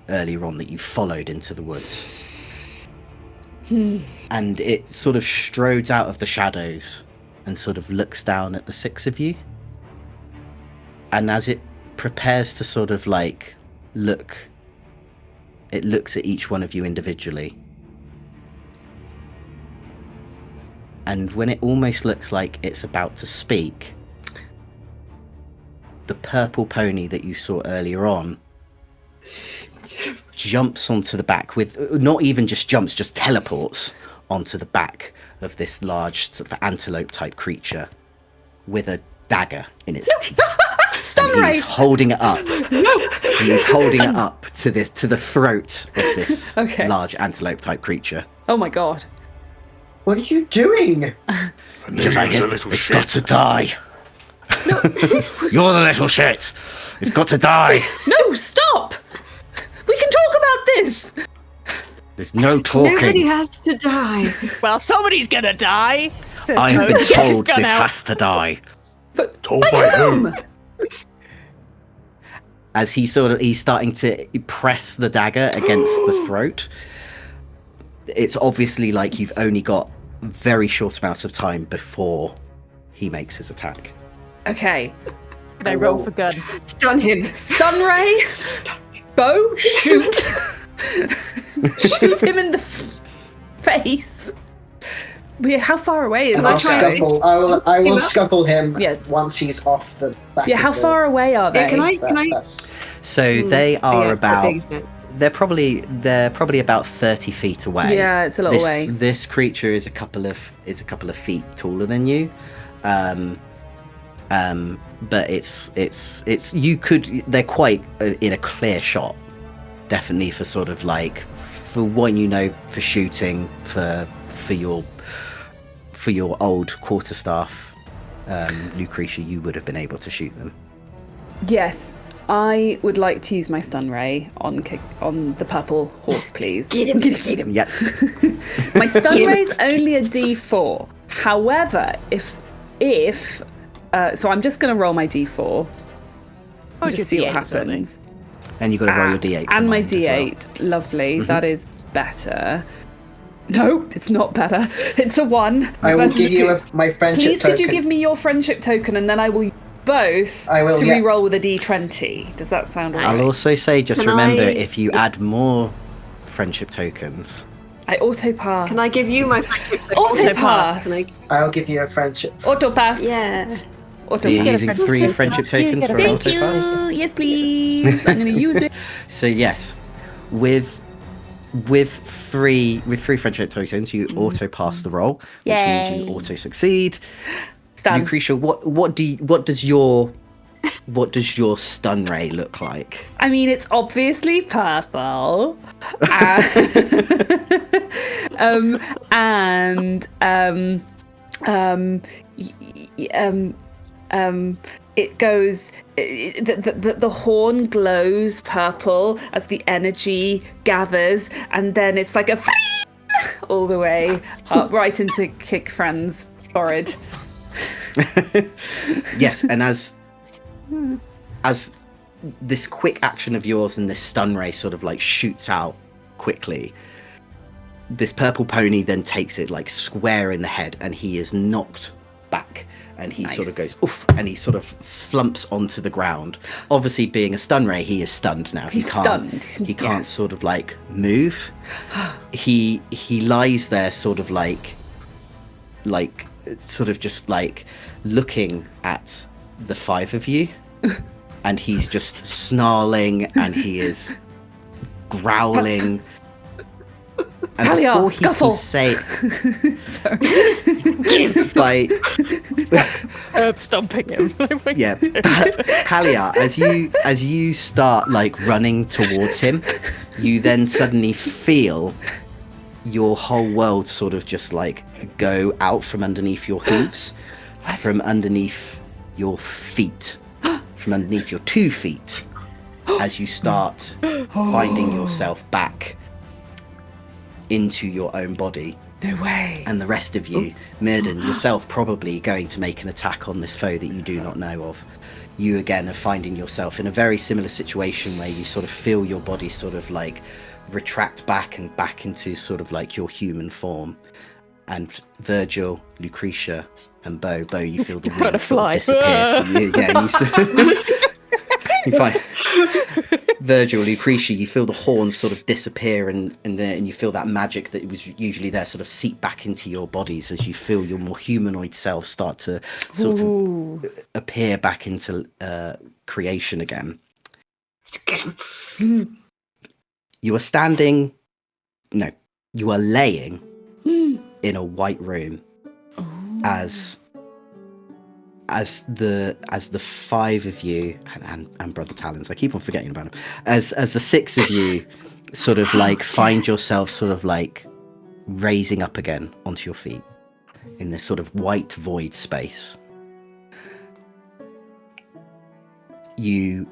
earlier on, that you followed into the woods. And it sort of strodes out of the shadows and sort of looks down at the six of you. And as it prepares to sort of look, it looks at each one of you individually. And when it almost looks like it's about to speak, the purple pony that you saw earlier on jumps onto the back not even just jumps, just teleports onto the back of this large sort of antelope type creature with a dagger in its teeth. Stun And ray! he's holding it up. He's holding it up to the throat of this Okay. large antelope type creature. Oh my god. What are you doing? And then he was a little It's shit. got to die. You're the little shit. It's got to die. No, stop! We can talk about this! There's no talking. Nobody has to die. Well, somebody's gonna die. said I have Toad. been Get his told gun this out. has to die. But Told by whom? whom? As he's starting to press the dagger against the throat. It's obviously you've only got a very short amount of time before he makes his attack. Okay. Can I roll for gun? Stun him. Stun ray. Bow. Shoot. Shoot him in the face. How far away is And I'll this guy? scuffle. I will scuffle him Yes. once he's off the back. Yeah, how of the, far away are they? Yeah, can I? That's, So they are Yeah, it's quite about. big, isn't it? They're probably about 30 feet away. Yeah, it's a little way. This creature is a couple of feet taller than you. But it's you could, they're quite in a clear shot, definitely for sort of for what you know, for shooting, for your old quarterstaff, Lucretia, you would have been able to shoot them. Yes, I would like to use my stun ray on the purple horse, please. Get him. Get him. Yep. My stun ray is only a D4. However, if if so I'm just going to roll my d4 Oh, and just see what happens. And you've got to roll your d8. for And my mine as well. d8. Lovely. That is better. No, it's not better. It's a 1. I will versus give a you 2. my friendship Please, token. could you give me your friendship token, and then I will use both I will, to yeah. re-roll with a d20. Does that sound alright? I'll also say, just Can remember, I- if you add more friendship tokens, I auto pass. Can I give you my friendship token? Auto pass. Can I? I'll give you a friendship. auto pass? Yeah. Auto are you pass. a using friendship 3 token. friendship You tokens get a for an Thank auto pass? you. Yes, please. I'm going to use it. So yes, with 3 friendship tokens, you auto pass the roll, which means Yay. you auto succeed. Stun. Lucretia, what does your stun ray look like? I mean, it's obviously purple. It goes. The horn glows purple as the energy gathers, and then it's like a all the way up right into Kick Friend's forehead. Yes, and as this quick action of yours and this stun ray sort of like shoots out quickly, this purple pony then takes it like square in the head, and he is knocked back, and he sort of goes oof, and he sort of flumps onto the ground. Obviously, being a stun ray, he is stunned now. He's stunned. He can't sort of like move. He lies there sort of like sort of just like looking at the 5 of you, and he's just snarling, and he is growling. And Halia, before he scuffle. can say, Sorry. like, Herb stomping him. yeah, Halia, as you start like running towards him, you then suddenly feel your whole world sort of just like go out from underneath your hooves, from underneath your feet, from underneath your 2 feet, as you start finding yourself back into your own body. No way. And the rest of you, Mirden, yourself probably going to make an attack on this foe that you do not know of. You again are finding yourself in a very similar situation where you sort of feel your body sort of like retract back and back into sort of like your human form. And Virgil, Lucretia, and Bo, you feel the Got a wings sort fly. of disappear from you. Yeah, you find Virgil, Lucretia, you feel the horns sort of disappear, and you feel that magic that was usually there sort of seep back into your bodies as you feel your more humanoid self start to sort of appear back into creation again. Let's get him. You are standing, no, you are laying in a white room as the 5 of you and Brother Talons, I keep on forgetting about him, as the 6 of you sort of like find yourself sort of like raising up again onto your feet in this sort of white void space. You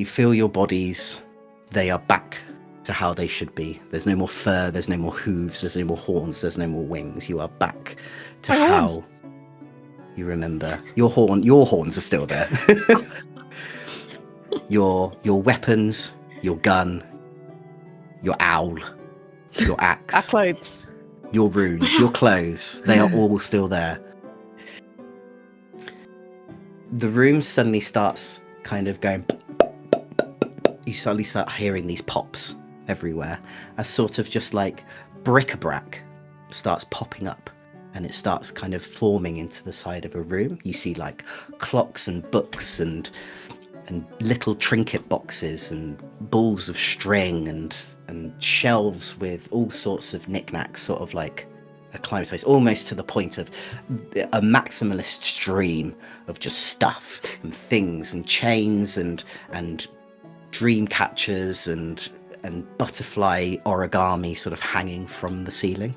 feel your bodies, they are back to how they should be. There's no more fur, there's no more hooves, there's no more horns, there's no more wings. You are back to My how horns. you remember. Your horns are still there. your weapons, your gun, your owl, your Our axe, clothes. your runes, your clothes, they are all still there. The room suddenly starts kind of going. You suddenly start hearing these pops everywhere, as sort of just like bric-a-brac starts popping up, and it starts kind of forming into the side of a room. You see like clocks and books and little trinket boxes and balls of string and shelves with all sorts of knickknacks, sort of like acclimatized almost to the point of a maximalist stream of just stuff and things and chains and dream catchers and butterfly origami sort of hanging from the ceiling.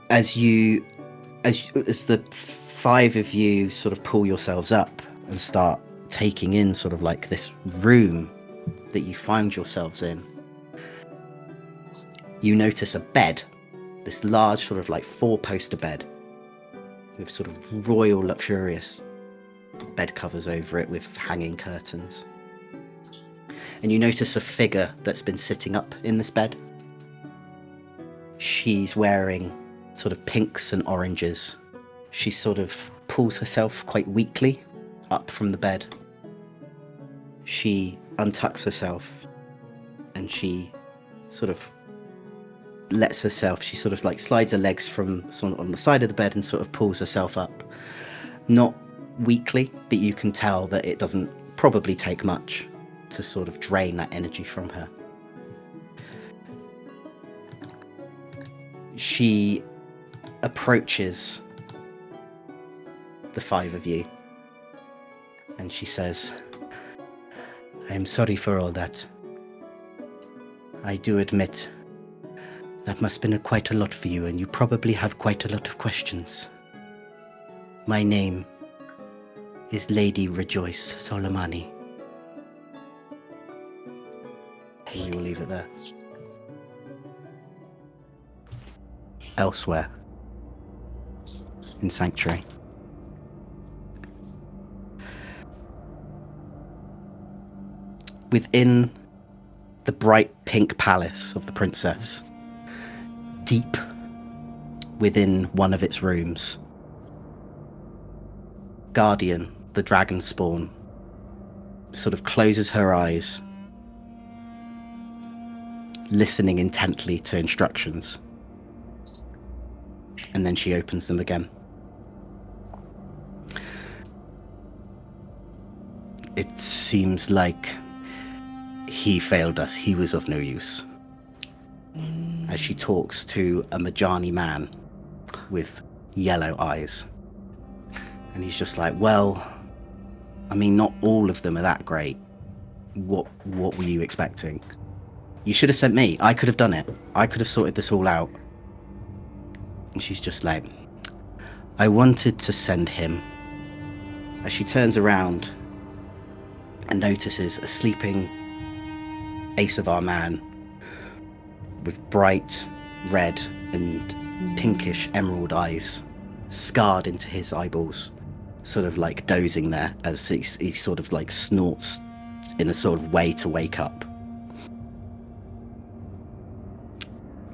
As the 5 of you sort of pull yourselves up and start taking in sort of like this room that you find yourselves in, you notice a bed this large sort of like 4-poster bed with sort of royal luxurious bed covers over it with hanging curtains. And you notice a figure that's been sitting up in this bed. She's wearing sort of pinks and oranges. She sort of pulls herself quite weakly up from the bed. She untucks herself and she sort of lets herself, she sort of like slides her legs from sort of on the side of the bed and sort of pulls herself up. Not weakly, but you can tell that it doesn't probably take much to sort of drain that energy from her. She approaches the 5 of you and she says, "I am sorry for all that. I do admit that must have been quite a lot for you, and you probably have quite a lot of questions. My name is Lady Rejoice Solomani." And we'll leave it there. Elsewhere in Sanctuary. Within the bright pink palace of the princess, deep within one of its rooms, Guardian, the dragon spawn, sort of closes her eyes, listening intently to instructions. And then she opens them again. It seems like he failed us. He was of no use. As she talks to a Majani man with yellow eyes. And he's just like, well, I mean, not all of them are that great. What were you expecting? You should have sent me. I could have done it. I could have sorted this all out. And she's just like, I wanted to send him. As she turns around and notices a sleeping Asavar man with bright red and pinkish emerald eyes scarred into his eyeballs, sort of like dozing there as he sort of like snorts in a sort of way to wake up.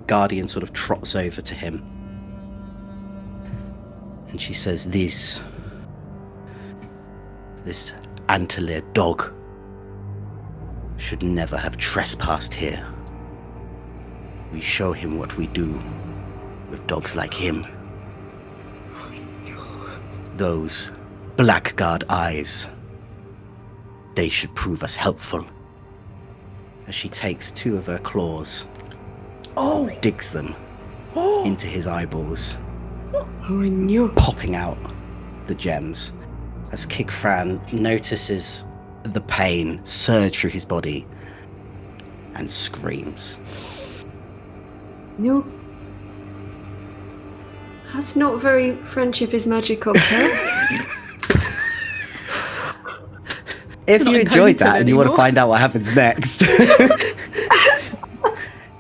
Guardian sort of trots over to him and she says, this antler dog should never have trespassed here. We show him what we do with dogs like him. Those blackguard eyes, they should prove us helpful. As she takes 2 of her claws, digs them into his eyeballs, popping out the gems. As Kikfran notices the pain surge through his body and screams. No. That's not very friendship is magic of her. If you Not enjoyed that painted and you want to anymore. find out what happens next,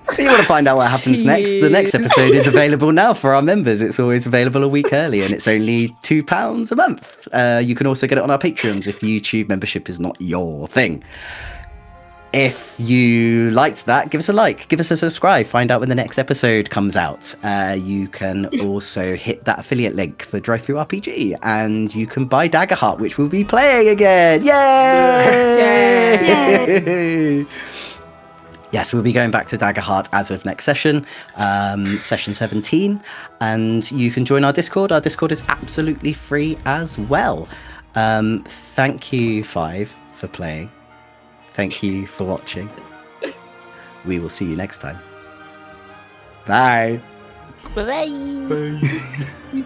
if you want to find out what happens next, the next episode is available now for our members. It's always available a week early and it's only £2 a month. You can also get it on our Patreons if YouTube membership is not your thing. If you liked that, give us a like, give us a subscribe, find out when the next episode comes out. You can also hit that affiliate link for Drive-Thru-RPG, and you can buy Daggerheart, which we'll be playing again. Yay! Yes, we'll be going back to Daggerheart as of next session, session 17, and you can join our Discord. Our Discord is absolutely free as well. Thank you, 5, for playing. Thank you for watching. We will see you next time. Bye. Bye. Bye.